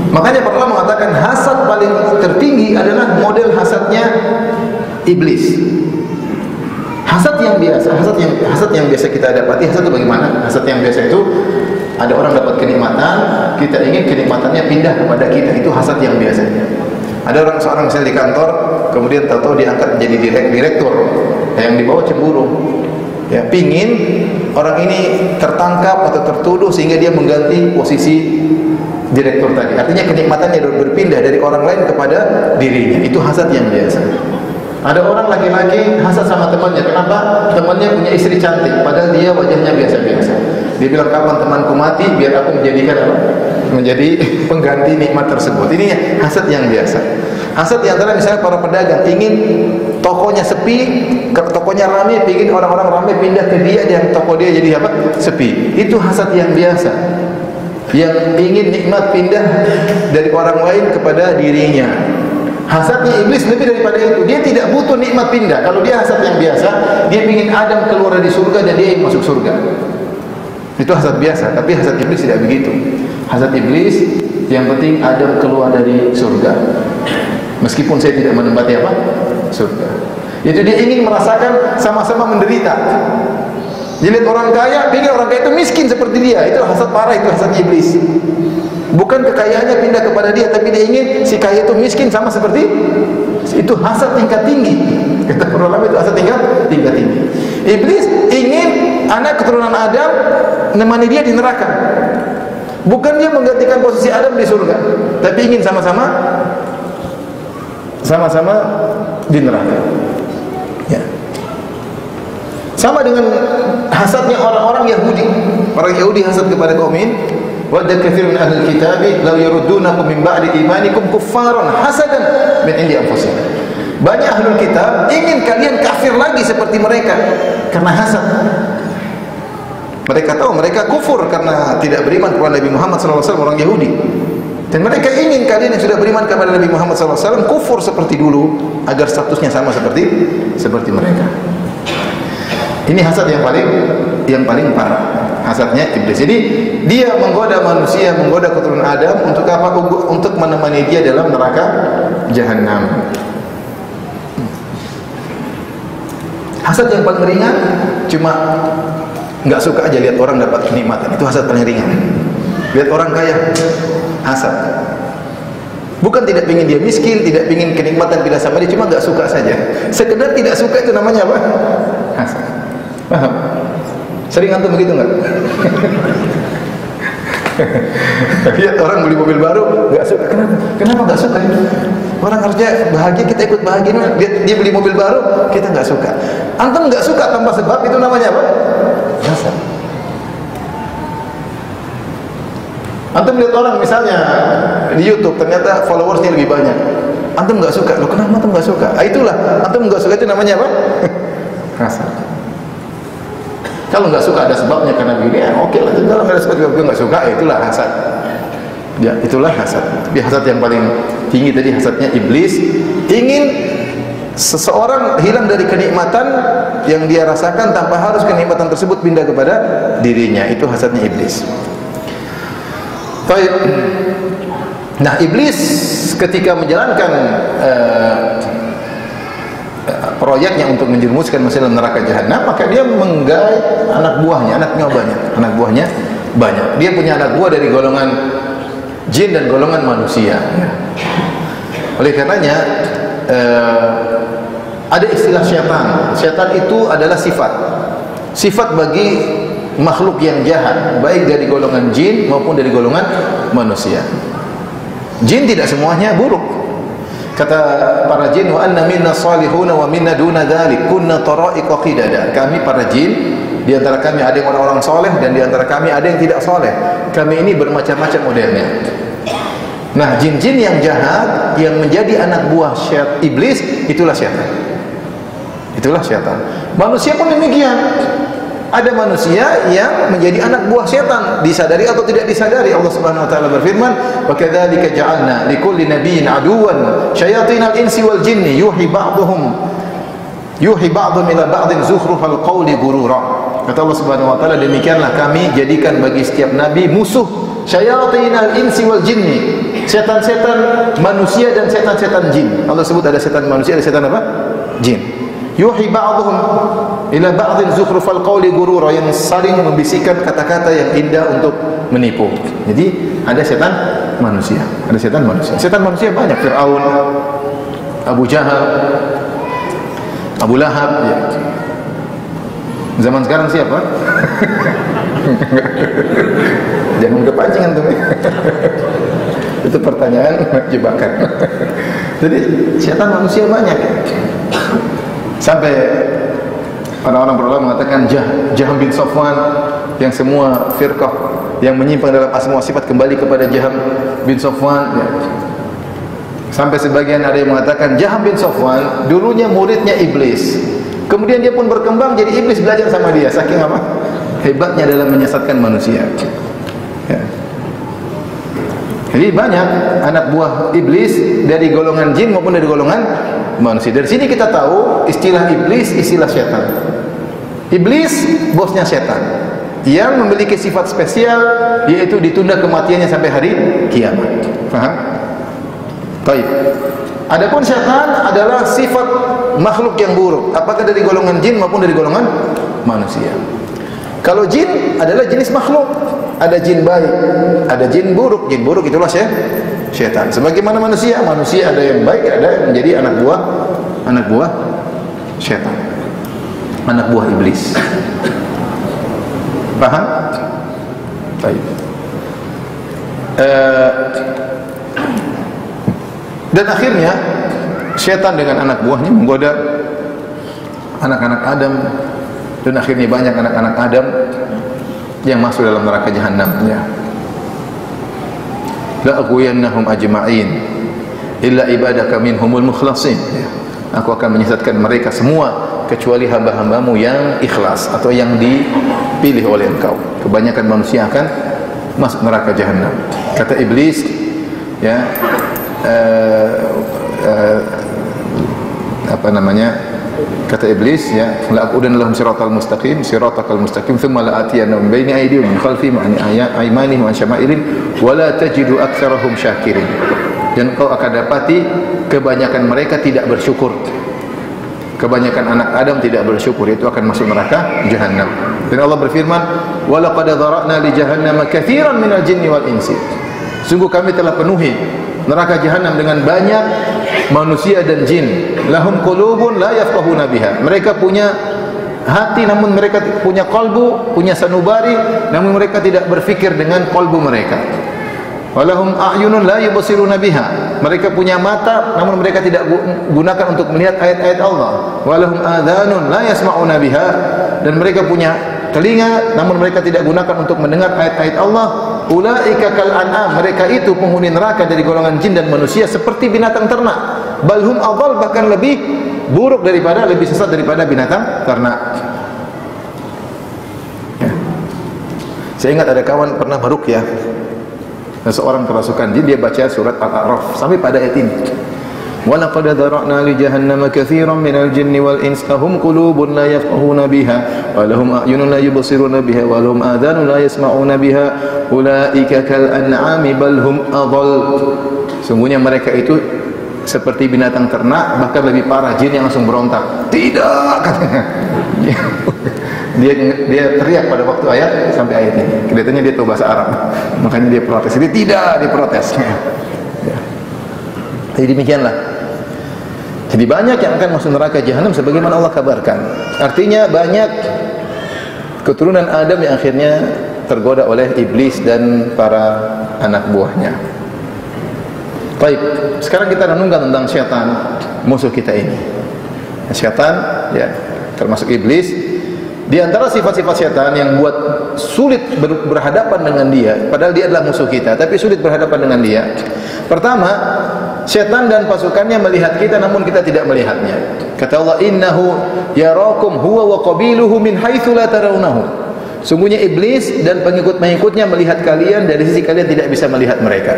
Makanya para ulama mengatakan hasad paling tertinggi adalah model hasadnya iblis. Hasad yang biasa, hasad yang biasa kita dapati, hasad itu bagaimana? Hasad yang biasa itu ada orang dapat kenikmatan, kita ingin kenikmatannya pindah kepada kita, itu hasad yang biasanya. Ada seorang misalnya di kantor, kemudian tahu-tahu diangkat menjadi direktur, yang di bawah cemburu, ya, pingin orang ini tertangkap atau tertuduh sehingga dia mengganti posisi direktur tadi. Artinya kenikmatannya berpindah dari orang lain kepada dirinya. Itu hasad yang biasa. Ada orang laki-laki hasad sama temannya. Kenapa? Temannya punya istri cantik, padahal dia wajahnya biasa-biasa. Dia bilang, kapan temanku mati biar aku menjadikan apa? menjadi pengganti nikmat tersebut. Ini hasad yang biasa. Hasad yang antara misalnya para pedagang ingin tokonya sepi, tokonya ramai, ingin orang-orang ramai pindah ke dia dan toko dia jadi apa? Sepi. Itu hasad yang biasa. Yang ingin nikmat pindah dari orang lain kepada dirinya. Hasadnya iblis lebih daripada itu. Dia tidak butuh nikmat pindah. Kalau dia hasad yang biasa, dia ingin Adam keluar dari surga dan dia ingin masuk surga. Itu hasad biasa. Tapi hasad iblis tidak begitu. Hasad iblis yang penting Adam keluar dari surga. Meskipun saya tidak menempati apa? Surga. Itu dia ingin merasakan sama-sama menderita. Dia lihat orang kaya, ingin orang kaya itu miskin seperti dia. Itu hasad parah, itu hasad iblis. Bukan kekayaannya pindah kepada dia, tapi dia ingin si kaya itu miskin sama seperti itu. Hasad tingkat tinggi. Kata para ulama itu hasad tingkat tinggi. Iblis ingin anak keturunan Adam menemani dia di neraka. Bukan dia menggantikan posisi Adam di surga, tapi ingin sama-sama di neraka. Ya. Sama dengan hasadnya orang-orang Yahudi. Orang Yahudi hasad kepada kaum ini. Wadda katsirun min ahlil kitabi law yaruddunakum min ba'di imanikum kuffaran hasadan min indi anfusihim. Banyak ahlul kitab ingin kalian kafir lagi seperti mereka karena hasad. Mereka tahu mereka kufur karena tidak beriman kepada Nabi Muhammad SAW, orang Yahudi. Dan mereka ingin kalian yang sudah beriman kepada Nabi Muhammad SAW kufur seperti dulu agar statusnya sama seperti mereka. Ini hasad yang paling parah. Hasadnya iblis. Jadi dia menggoda manusia, menggoda keturunan Adam untuk apa? Untuk menemani dia dalam neraka jahanam. Hasad yang paling ringan cuma nggak suka aja lihat orang dapat kenikmatan. Itu hasad paling ringan. Lihat orang kaya, hasad. Bukan tidak ingin dia miskin, tidak ingin kenikmatan pindah sama dia, cuma nggak suka saja. Sekedar tidak suka itu namanya apa? Hasad. Paham? Sering antum begitu enggak? Lihat orang beli mobil baru, enggak suka. Kenapa enggak suka? Orang harusnya bahagia, kita ikut bahagia. Dia beli mobil baru, kita enggak suka. Antum enggak suka tanpa sebab, itu namanya apa? Hasad. Antum lihat orang misalnya di YouTube ternyata followersnya lebih banyak. Antum enggak suka. Loh, kenapa antum enggak suka? Itulah, antum enggak suka itu namanya apa? Hasad. Kalau nggak suka ada sebabnya karena begini, ya oke lah. Kalau nggak ada sebab juga nggak suka, itulah hasad. Ya, itulah hasad. Tapi hasad yang paling tinggi tadi hasadnya iblis, ingin seseorang hilang dari kenikmatan yang dia rasakan tanpa harus kenikmatan tersebut pindah kepada dirinya. Itu hasadnya iblis. Baik. Nah, iblis ketika menjalankan proyeknya untuk menjerumuskan manusia dalam neraka jahanam, maka dia menggait anak buahnya banyak. Dia punya anak buah dari golongan jin dan golongan manusia. Oleh karenanya ada istilah syaitan. Syaitan itu adalah sifat bagi makhluk yang jahat, baik dari golongan jin maupun dari golongan manusia. Jin tidak semuanya buruk. Kata para jin, wa anna minna salihuna wa minna duna dzalik kunna tara'iqa qidada. Kami para jin, di antara kami ada yang orang-orang soleh dan di antara kami ada yang tidak soleh. Kami ini bermacam-macam modelnya. Nah, jin-jin yang jahat yang menjadi anak buah iblis, itulah syaitan. Manusia pun demikian. Ada manusia yang menjadi anak buah setan, disadari atau tidak disadari. Allah Subhanahu wa taala berfirman, "Wa kadzalika ja'alna likulli nabiyyin aduwan syayatinal insi wal jinni yuhi ba'dhum ila ba'dhin zukhrufal qawli ghurura." Kata Allah Subhanahu wa taala, demikianlah kami jadikan bagi setiap nabi musuh syayatinal insi wal jinni, setan-setan manusia dan setan-setan jin. Allah sebut ada setan manusia, ada setan apa? Jin. Yuhi ba'dhum ila ba'dhin zukhrufal qawli ghurura, yang saling membisikkan kata-kata yang indah untuk menipu. Jadi ada setan manusia, Setan manusia banyak. Fir'aun, Abu Jahal, Abu Lahab, ya. Zaman sekarang siapa? Jangan kepancing antum. Itu pertanyaan jebakan. Jadi setan manusia banyak. Sampai orang-orang berulama mengatakan Jahm bin Safwan yang semua firqah yang menyimpang dalam asma wa sifat kembali kepada Jaham bin Safwan ya. Sampai sebagian ada yang mengatakan Jaham bin Safwan dulunya muridnya iblis, kemudian dia pun berkembang jadi iblis belajar sama dia, saking apa hebatnya dalam menyesatkan manusia ya. Jadi banyak anak buah iblis dari golongan jin maupun dari golongan manusia. Dari sini kita tahu istilah iblis, istilah syaitan. Iblis bosnya syaitan yang memiliki sifat spesial, yaitu ditunda kematiannya sampai hari kiamat. Faham? Baik. Adapun syaitan adalah sifat makhluk yang buruk, apakah dari golongan jin maupun dari golongan manusia. Kalau jin adalah jenis makhluk, ada jin baik, ada jin buruk. Jin buruk itulah syaitan. Sebagaimana manusia ada yang baik, ada yang menjadi anak buah syaitan, anak buah iblis. Paham? Baik. Dan akhirnya syaitan dengan anak buahnya menggoda anak-anak Adam, dan akhirnya banyak anak-anak Adam yang masuk dalam neraka jahanam ya. La aghwiyannahum ajma'in illa ibadaka minhumul mukhlasin ya. Aku akan menyesatkan mereka semua kecuali hamba-hambamu yang ikhlas atau yang dipilih oleh engkau. Kebanyakan manusia akan masuk neraka jahanam. Kata iblis ya, kata iblis ya, la aqudan lahum siratal mustaqim thumma la atiyannahum min baini aydihim min khalfihim an aymanihim wa syama'ilin wa la tajidu aktsarahum syakirin. Dan kau akan dapati kebanyakan mereka tidak bersyukur. Kebanyakan anak Adam tidak bersyukur, itu akan masuk neraka jahanam. Dan Allah berfirman, wa laqad dhara'na li jahannama katsiran minal jinni wal insi. Sungguh kami telah penuhi neraka jahanam dengan banyak manusia dan jin. Lahum qulubun la yafqahuna biha. Mereka punya hati namun mereka punya qalbu, punya sanubari namun mereka tidak berfikir dengan qalbu mereka. Walahum a'yunun la yubsiruna biha. Mereka punya mata namun mereka tidak gunakan untuk melihat ayat-ayat Allah. Walahum adhanun la yasma'una biha. Dan mereka punya telinga namun mereka tidak gunakan untuk mendengar ayat-ayat Allah. Ulaika kal an'am. Mereka itu penghuni neraka dari golongan jin dan manusia seperti binatang ternak. Balhum adhal, bahkan lebih buruk daripada, lebih sesat daripada binatang ternak ya. Saya ingat ada kawan pernah meruqyah seorang kerasukan jin, dia baca surat Al-A'raf sampai pada ayat ini. Wa laqad dhara'na li jahannama katsiran minal jinni wal insi lahum qulubun la yafqahuna biha wa lahum a'yunun la yubsiruna biha wa lahum adhanun la yasma'una biha ulaika kal an'ami bal hum adall. Sungguhnya mereka itu seperti binatang ternak, bahkan lebih parah, jin yang langsung berontak. Tidak, katanya. Dia teriak pada waktu ayat sampai ayat ini. Kelihatannya dia tahu bahasa Arab, makanya dia protes. Dia tidak, dia protes. Ya. Jadi demikianlah. Jadi banyak yang akan masuk neraka jahanam sebagaimana Allah kabarkan. Artinya banyak keturunan Adam yang akhirnya tergoda oleh iblis dan para anak buahnya. Baik, sekarang kita renungkan tentang syaitan, musuh kita ini. Syaitan ya, termasuk iblis. Di antara sifat-sifat syaitan yang buat sulit berhadapan dengan dia, padahal dia adalah musuh kita, tapi sulit berhadapan dengan dia. Pertama, syaitan dan pasukannya melihat kita namun kita tidak melihatnya. Kata Allah, innahu yarakum huwa wa qabiluhu min haitsu la tarawnahu. Sungguhnya iblis dan pengikut-pengikutnya melihat kalian dari sisi kalian tidak bisa melihat mereka.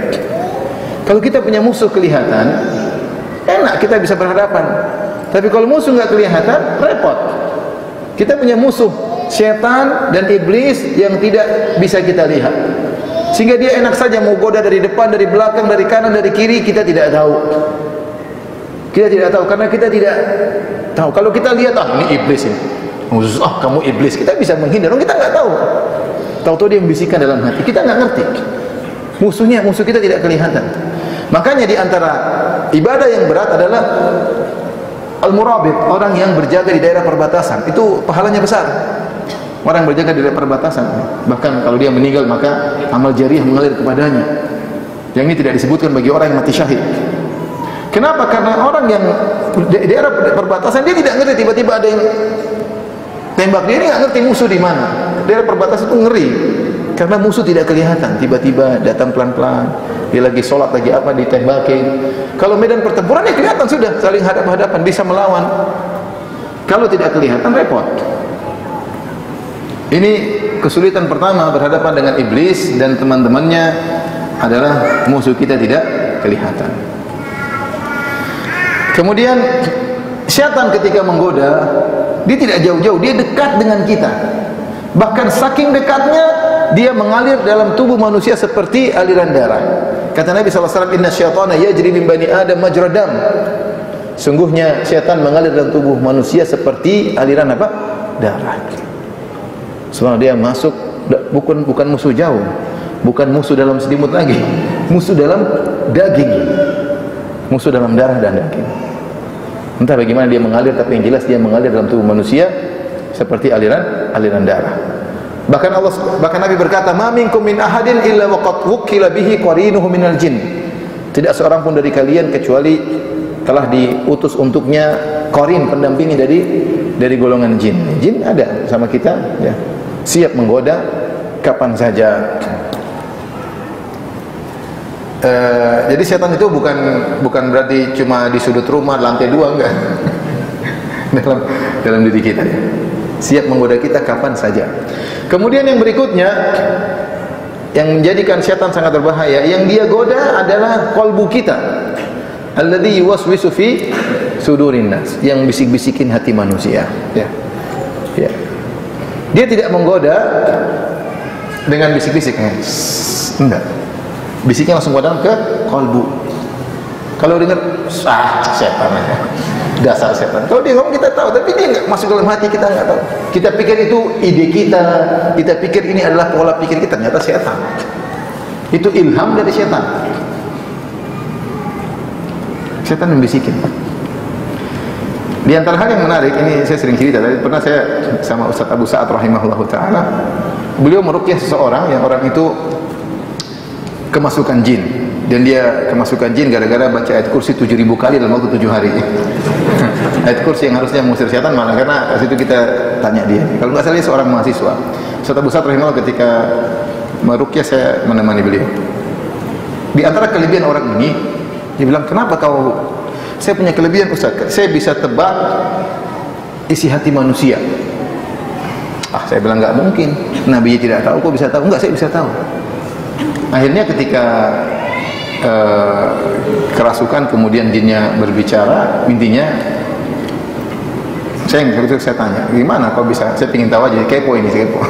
Kalau kita punya musuh kelihatan, enak kita bisa berhadapan. Tapi kalau musuh nggak kelihatan, repot. Kita punya musuh setan dan iblis yang tidak bisa kita lihat, sehingga dia enak saja mau goda dari depan, dari belakang, dari kanan, dari kiri. Kita tidak tahu. Kita tidak tahu karena kita tidak tahu. Kalau kita lihat, ini iblis ini. Kamu iblis. Kita bisa menghindar. Kita nggak tahu. Tahu-tahu dia membisikkan dalam hati. Kita nggak ngerti. Musuh kita tidak kelihatan. Makanya di antara ibadah yang berat adalah al-murabit, orang yang berjaga di daerah perbatasan. Itu pahalanya besar. Orang yang berjaga di daerah perbatasan. Bahkan kalau dia meninggal maka amal jariah mengalir kepadanya. Yang ini tidak disebutkan bagi orang yang mati syahid. Kenapa? Karena orang yang di daerah perbatasan dia tidak ngerti, tiba-tiba ada yang tembak dia, nggak ngerti musuh di mana. Daerah perbatasan itu ngeri. Karena musuh tidak kelihatan, tiba-tiba datang pelan-pelan. Dia lagi sholat, lagi apa, ditembakin. Kalau medan pertempuran ya kelihatan sudah, saling hadap-hadapan, bisa melawan. Kalau tidak kelihatan, repot. Ini kesulitan pertama berhadapan dengan iblis dan teman-temannya adalah musuh kita tidak kelihatan. Kemudian syaitan ketika menggoda, dia tidak jauh-jauh, dia dekat dengan kita. Bahkan saking dekatnya, dia mengalir dalam tubuh manusia seperti aliran darah. Kata Nabi SAW, "Inna syaitana yajri min bani Adam majra dam." Sungguhnya syaitan mengalir dalam tubuh manusia seperti aliran apa? Darah. Sebenarnya dia masuk, bukan musuh jauh, bukan musuh dalam selimut lagi, musuh dalam daging, musuh dalam darah dan daging. Entah bagaimana dia mengalir, tapi yang jelas dia mengalir dalam tubuh manusia seperti aliran darah. Bahkan Nabi berkata, "Ma minkum min ahadin illa waqad wukila bihi qarinuhu minal jin." Tidak seorang pun dari kalian kecuali telah diutus untuknya qarin, pendampingi dari golongan jin. Jin ada sama kita, ya. Siap menggoda kapan saja. Jadi setan itu bukan berarti cuma di sudut rumah lantai 2, enggak. dalam diri kita, ya. Siap menggoda kita kapan saja. Kemudian yang berikutnya yang menjadikan setan sangat berbahaya, yang dia goda adalah qalbu kita. Alladzi yuwaswisu fi sudurin nas, yang bisik-bisikin hati manusia, ya. Ya. Dia tidak menggoda dengan bisik-bisik, enggak. Bisiknya langsung godaan ke qalbu. Kalau dengar setan aja. Dasar setan. Kalau dia ngomong kita tahu, tapi dia enggak masuk dalam hati, kita enggak tahu. Kita pikir itu ide kita pikir ini adalah pola pikir kita, ternyata setan. Itu ilham dari setan. Setan membisikin. Di antara hal yang menarik, ini saya sering cerita, tadi pernah saya sama Ustaz Abu Sa'ad rahimahullahu taala. Beliau meruqyah seseorang yang orang itu kemasukan jin, dan dia kemasukan jin gara-gara baca ayat kursi 7.000 kali dalam waktu 7 hari. Ayat kursi yang harusnya mengusir setan, malah karena situ kita tanya dia. Kalau nggak salah dia seorang mahasiswa. Ustaz Abu Sa'ad rahimahullah ketika meruqyah saya menemani beliau. Di antara kelebihan orang ini, dia bilang, "Kenapa kau?" "Saya punya kelebihan Ustaz, saya bisa tebak isi hati manusia." Saya bilang, "Nggak mungkin, Nabi tidak tahu, kok bisa tahu?" "Enggak, saya bisa tahu." Akhirnya ketika kerasukan, kemudian jinnya berbicara, intinya saya tanya, "Gimana kau bisa?" Saya ingin tahu aja, kepo ini, kepo.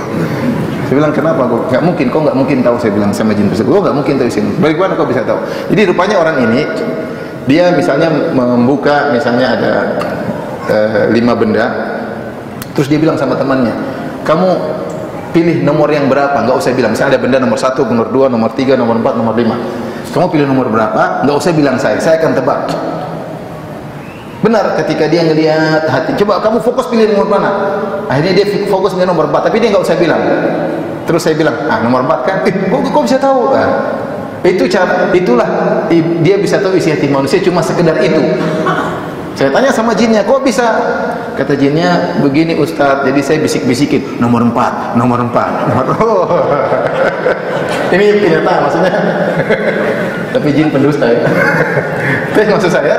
Saya bilang, "Kenapa kau?" "Nggak mungkin, kau nggak mungkin tahu." Saya bilang sama jin tersebut, "Kau nggak mungkin tahu sini. Bagaimana kau bisa tahu?" Jadi rupanya orang ini, dia misalnya membuka, misalnya ada 5 benda, terus dia bilang sama temannya, "Kamu pilih nomor yang berapa?" Nggak usah bilang, misalnya ada benda nomor 1, nomor 2, nomor 3, nomor 4, nomor 5. "Kamu pilih nomor berapa?" Nggak usah bilang saya akan tebak. Benar, ketika dia ngelihat hati, "Coba kamu fokus pilih nomor mana?" Akhirnya dia fokus dengan nomor 4, tapi dia nggak usah bilang. Terus saya bilang, "Nomor 4 kan?" Kok bisa tahu?" Itulah dia bisa tahu isi hati manusia, cuma sekedar itu. Saya tanya sama jinnya, "Kok bisa?" Kata jinnya, "Begini Ustaz, jadi saya bisik-bisikin nomor 4, nomor 4, nomor." Ini kenyataan maksudnya. Tapi jin pendusta, ya. Tapi maksud saya,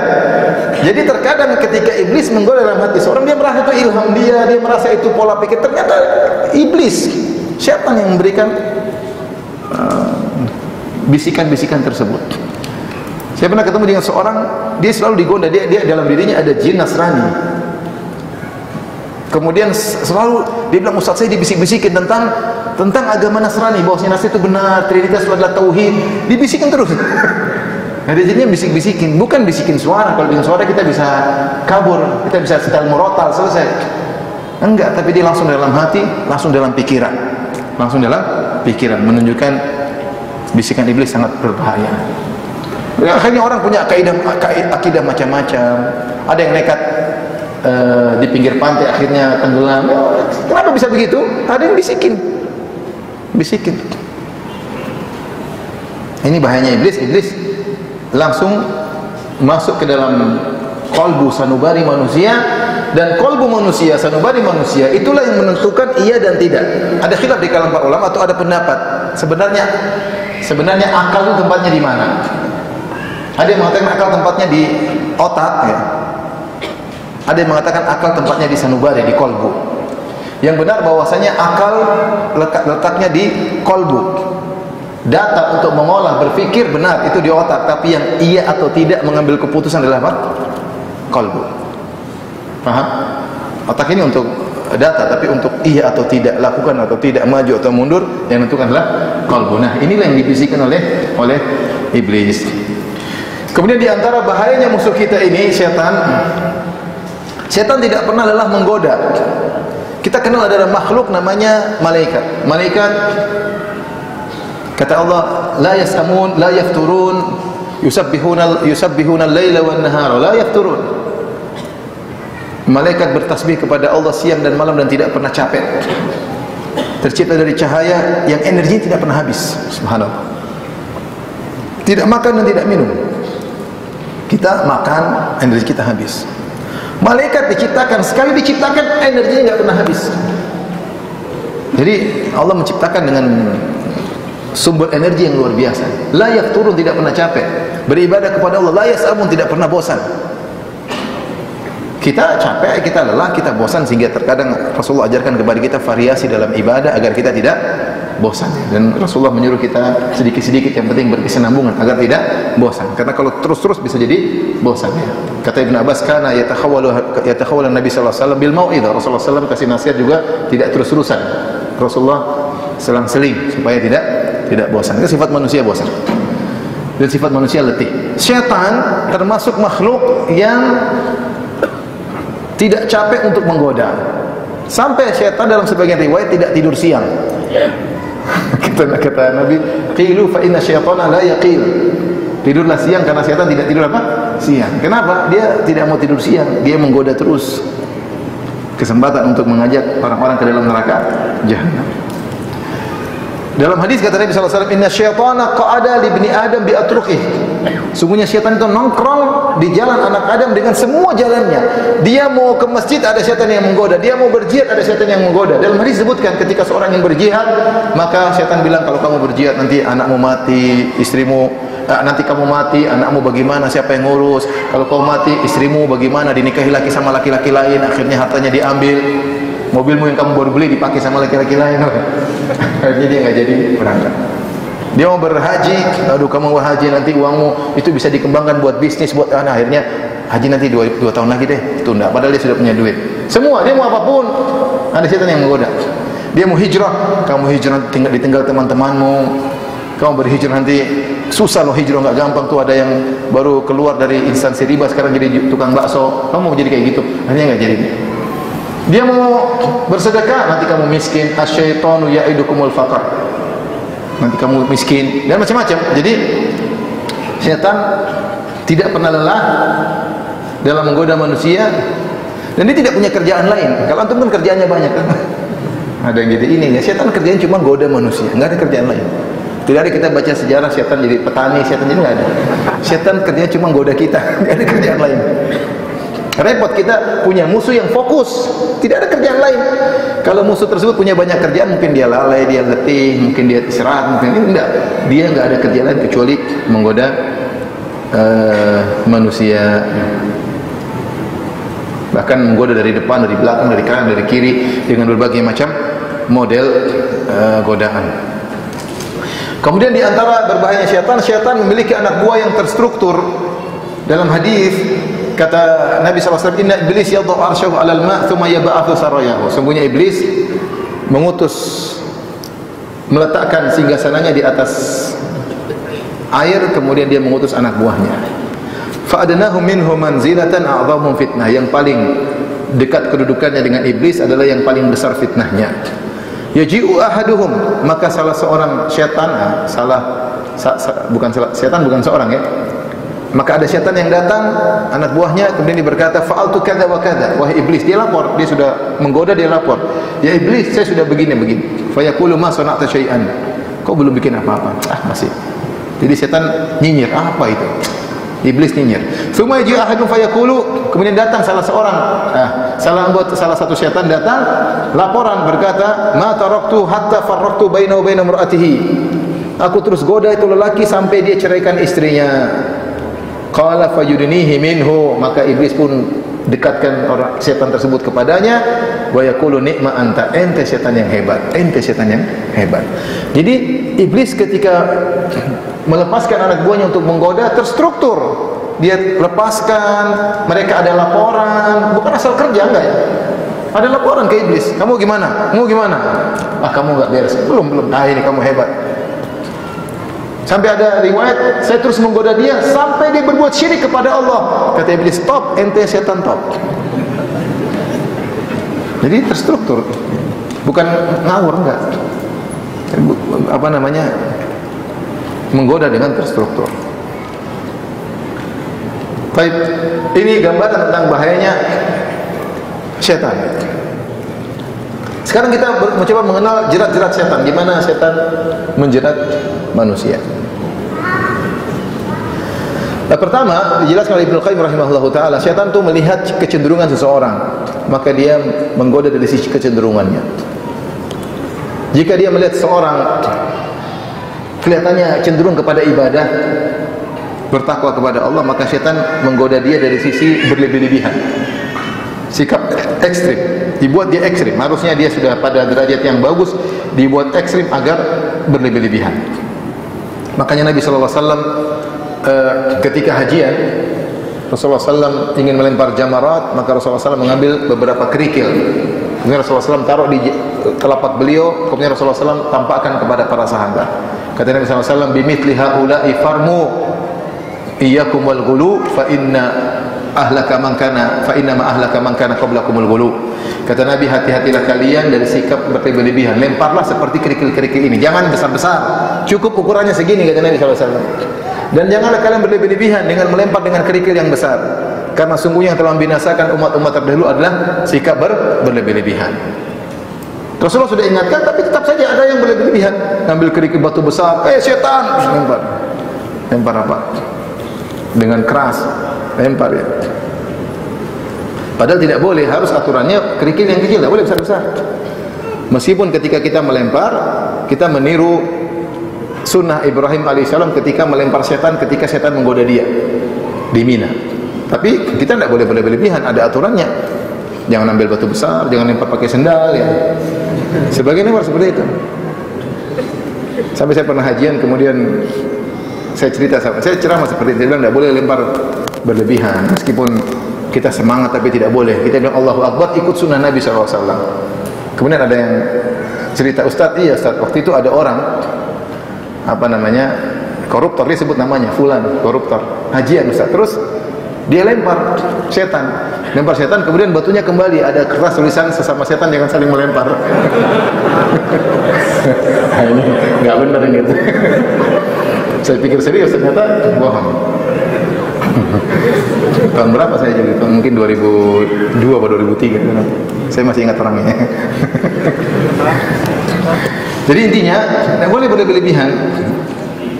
jadi terkadang ketika iblis menggoda dalam hati seorang, dia merasa itu ilham dia merasa itu pola pikir, ternyata iblis, syaitan yang memberikan bisikan-bisikan tersebut. Saya pernah ketemu dengan seorang, dia selalu digoda, dia dalam dirinya ada jin Nasrani. Kemudian selalu dia bilang, "Ustaz, saya dibisik-bisikin tentang agama Nasrani, bahwasanya Nasrani itu benar, Trinitas adalah tauhid." Dibisikin terus. Ada jinnya bisik-bisikin, bukan bisikin suara. Kalau bikin suara kita bisa kabur, kita bisa setel murotal, selesai. Enggak, tapi dia langsung dalam hati, langsung dalam pikiran, menunjukkan bisikan iblis sangat berbahaya. Akhirnya orang punya akidah macam-macam. Ada yang nekat di pinggir pantai, akhirnya tenggelam. Kenapa bisa begitu? Ada yang bisikin. Ini bahayanya iblis. Iblis langsung masuk ke dalam qalbu sanubari manusia, dan kolbu manusia, sanubari manusia, itulah yang menentukan iya dan tidak. Ada khilaf di kalangan para ulama atau ada pendapat. Sebenarnya akal itu tempatnya di mana? Ada yang mengatakan akal tempatnya di otak, ya. Ada yang mengatakan akal tempatnya di sanubari, di kolbu. Yang benar bahwasanya akal letaknya di kolbu. Data untuk mengolah, berpikir benar itu di otak, tapi yang iya atau tidak mengambil keputusan adalah apa? Kolbu. Paham? Otak ini untuk data, tapi untuk iya atau tidak, lakukan atau tidak, maju atau mundur, yang menentukan adalah kolbu. Nah, inilah yang dibisikkan oleh iblis. Kemudian di antara bahayanya musuh kita ini, setan tidak pernah lelah menggoda. Kita kenal ada makhluk namanya malaikat. Malaikat, kata Allah, la yasamun, la yafturun, yusabbihuna al-laila wan nahara, la yafturun. Malaikat bertasbih kepada Allah siang dan malam dan tidak pernah capek. Tercipta dari cahaya yang energinya tidak pernah habis. Subhanallah. Tidak makan dan tidak minum. Kita makan, energi kita habis. Malaikat diciptakan, sekali diciptakan energinya nggak pernah habis. Jadi Allah menciptakan dengan sumber energi yang luar biasa. La yafturun, tidak pernah capek. Beribadah kepada Allah, la yasamun, tidak pernah bosan. Kita capek, kita lelah, kita bosan, sehingga terkadang Rasulullah ajarkan kepada kita variasi dalam ibadah agar kita tidak bosan. Dan Rasulullah menyuruh kita sedikit-sedikit, yang penting berkesinambungan agar tidak bosan. Karena kalau terus-terus bisa jadi bosan, ya. Kata Ibn Abbas, kana yatakhawwalu Nabi sallallahu alaihi wasallam bil mau'idhah. Rasulullah SAW kasih nasihat juga tidak terus-terusan. Rasulullah selang-seling supaya tidak bosan. Itu sifat manusia, bosan. Dan sifat manusia letih. Syaitan termasuk makhluk yang tidak capek untuk menggoda. Sampai syaitan dalam sebagian riwayat tidak tidur siang. Kata Nabi, qilu fa inna syaitana la yaqil. Tidurlah siang karena syaitan tidak tidur apa? Siang. Kenapa? Dia tidak mau tidur siang, dia menggoda terus. Kesempatan untuk mengajak orang-orang ke dalam neraka jahanam. Dalam hadis kata Nabi sallallahu alaihi wasallam, inna syaitana qa'ada li ibni adam bi atruqih. Sungguhnya syaitan itu nongkrong di jalan anak Adam dengan semua jalannya. Dia mau ke masjid, ada syaitan yang menggoda. Dia mau berjihad, ada syaitan yang menggoda. Dalam hadis disebutkan ketika seorang yang berjihad, maka syaitan bilang, kalau kamu berjihad nanti anakmu mati, istrimu nanti kamu mati, anakmu bagaimana, siapa yang ngurus? Kalau kau mati, istrimu bagaimana, dinikahi laki sama laki-laki lain, akhirnya hartanya diambil. Mobilmu yang kamu baru beli dipakai sama laki-laki lain. Akhirnya dia nggak jadi berangkat. Dia mau berhaji, aduh kamu mau haji nanti uangmu itu bisa dikembangkan buat bisnis, buat anak. Akhirnya haji nanti 2 tahun lagi deh, tunda. Padahal dia sudah punya duit. Semua, dia mau apapun, ada setan yang menggoda. Dia mau hijrah, kamu hijrah ditinggal teman-temanmu. Kamu berhijrah nanti susah loh, hijrah nggak gampang tuh. Ada yang baru keluar dari instansi riba sekarang jadi tukang bakso. Kamu mau jadi kayak gitu, akhirnya nggak jadi. Dia mau bersedekah, nanti kamu miskin. Asyaitonu ya'idukumul faqr, nanti kamu miskin, dan macam-macam. Jadi syaitan tidak pernah lelah dalam menggoda manusia, dan dia tidak punya kerjaan lain. Kalau antum kan kerjaannya banyak kan? Ada yang jadi ini ya, syaitan kerjaan cuma goda manusia, nggak ada kerjaan lain. Tidak ada kita baca sejarah syaitan jadi petani, syaitan jadi nggak ada. Syaitan kerjanya cuma goda kita, nggak ada kerjaan lain. Repot, kita punya musuh yang fokus, tidak ada kerjaan lain. Kalau musuh tersebut punya banyak kerjaan, mungkin dia lalai, dia letih, mungkin dia istirahat, mungkin ini enggak. Dia enggak ada kerjaan lain kecuali menggoda manusia. Bahkan menggoda dari depan, dari belakang, dari kanan, dari kiri, dengan berbagai macam model godaan. Kemudian di antara berbahayanya syaitan memiliki anak buah yang terstruktur. Dalam hadis kata Nabi SAW, inna iblis yadhu arsyahu alal ma' thumma yab'athu sarayahu. Sungguhnya iblis meletakkan singgasananya di atas air, kemudian dia mengutus anak buahnya. Fa'adnahu minhu manzilatan a'dhamu fitnah. Yang paling dekat kedudukannya dengan iblis adalah yang paling besar fitnahnya. Yaji'u ahaduhum, maka salah seorang syaitan, syaitan bukan seorang ya. Maka ada syaitan yang datang, anak buahnya, kemudian dia berkata, fa'altu kadza wa kadza. Wahai iblis, dia lapor, dia sudah menggoda, dia lapor. Ya iblis, saya sudah begini. Fa yaqulu ma sana'ta syai'an. Kau belum bikin apa-apa. Masih. Jadi syaitan nyinyir, apa itu? Iblis nyinyir. Tsumma yaji ahadun fayaqulu, kemudian datang salah seorang, salah satu setan datang laporan berkata, "Ma taraktu hatta farraqtu bainahu wa baina imra'atihi." Aku terus goda itu lelaki sampai dia ceraikan istrinya. Qala fayudnihi minhu, maka iblis pun dekatkan orang setan tersebut kepadanya, wa yaqulu ni'ma anta, ente setan yang hebat, ente setan yang hebat. Jadi iblis ketika melepaskan anak buahnya untuk menggoda terstruktur. Dia lepaskan, mereka ada laporan, bukan asal kerja enggak ya. Ada laporan ke iblis, kamu gimana? Kamu gimana? Ah, kamu enggak beres. Belum. Ah, ini kamu hebat. Sampai ada riwayat, saya terus menggoda dia sampai dia berbuat syirik kepada Allah. Kata iblis, stop, ente setan top. Jadi terstruktur, bukan ngawur enggak. Apa namanya? Menggoda dengan terstruktur. Baik, ini gambaran tentang bahayanya setan. Sekarang kita mencoba mengenal jerat-jerat setan. Gimana setan menjerat manusia? Nah, pertama dijelaskan oleh Ibnu Qayyim rahimahullahu taala, setan itu melihat kecenderungan seseorang, maka dia menggoda dari sisi kecenderungannya. Jika dia melihat seseorang kelihatannya cenderung kepada ibadah, bertakwa kepada Allah, maka setan menggoda dia dari sisi berlebih-lebihan. Sikap ekstrim, dibuat dia ekstrim. Harusnya dia sudah pada derajat yang bagus, dibuat ekstrim agar berlebih-lebihan. Makanya Nabi sallallahu alaihi wasallam ketika hajian, Rasulullah SAW ingin melempar jamarat, maka Rasulullah SAW mengambil beberapa kerikil. Kemudian Rasulullah SAW taruh di telapak beliau, kemudian Rasulullah SAW tampakkan kepada para sahabat. Kata Nabi SAW, "Bimithli haula'i farmu iyyakum wal ghulu fa inna ahlaka man ma ahlaka man kana qablakumul ghulu." Kata Nabi, hati-hatilah kalian dari sikap berlebih-lebihan. Lemparlah seperti kerikil-kerikil ini, jangan besar-besar. Cukup ukurannya segini, kata Nabi SAW. Dan janganlah kalian berlebih-lebihan dengan melempar dengan kerikil yang besar. Karena sungguhnya yang telah membinasakan umat-umat terdahulu adalah sikap berlebih-lebihan. Rasulullah sudah ingatkan, tapi tetap saja ada yang berlebih-lebihan. Ngambil kerikil batu besar, setan, terus lempar. Lempar apa? Dengan keras, lempar ya. Padahal tidak boleh, harus aturannya kerikil yang kecil, tidak boleh besar-besar. Meskipun ketika kita melempar, kita meniru sunnah Ibrahim alaihissalam ketika melempar setan, ketika setan menggoda dia di Mina. Tapi kita tidak boleh berlebihan, ada aturannya. Jangan ambil batu besar, jangan lempar pakai sendal ya. Sebagian lempar seperti itu. Sampai saya pernah hajian, kemudian saya cerita, saya ceramah seperti itu, saya bilang tidak boleh lempar berlebihan. Meskipun kita semangat tapi tidak boleh. Kita bilang Allahu Akbar, ikut sunnah Nabi SAW. Kemudian ada yang cerita, Ustaz, iya Ustaz, waktu itu ada orang koruptor, dia sebut namanya fulan, koruptor, hajian Ustaz. Terus dia lempar setan, kemudian batunya kembali, ada keras tulisan sesama setan jangan saling melempar. Ini nggak benar ini. Saya pikir serius, ternyata bohong. Tahun berapa saya jadi? Mungkin 2002 atau 2003. Saya masih ingat orangnya. Jadi intinya, tidak boleh berlebihan.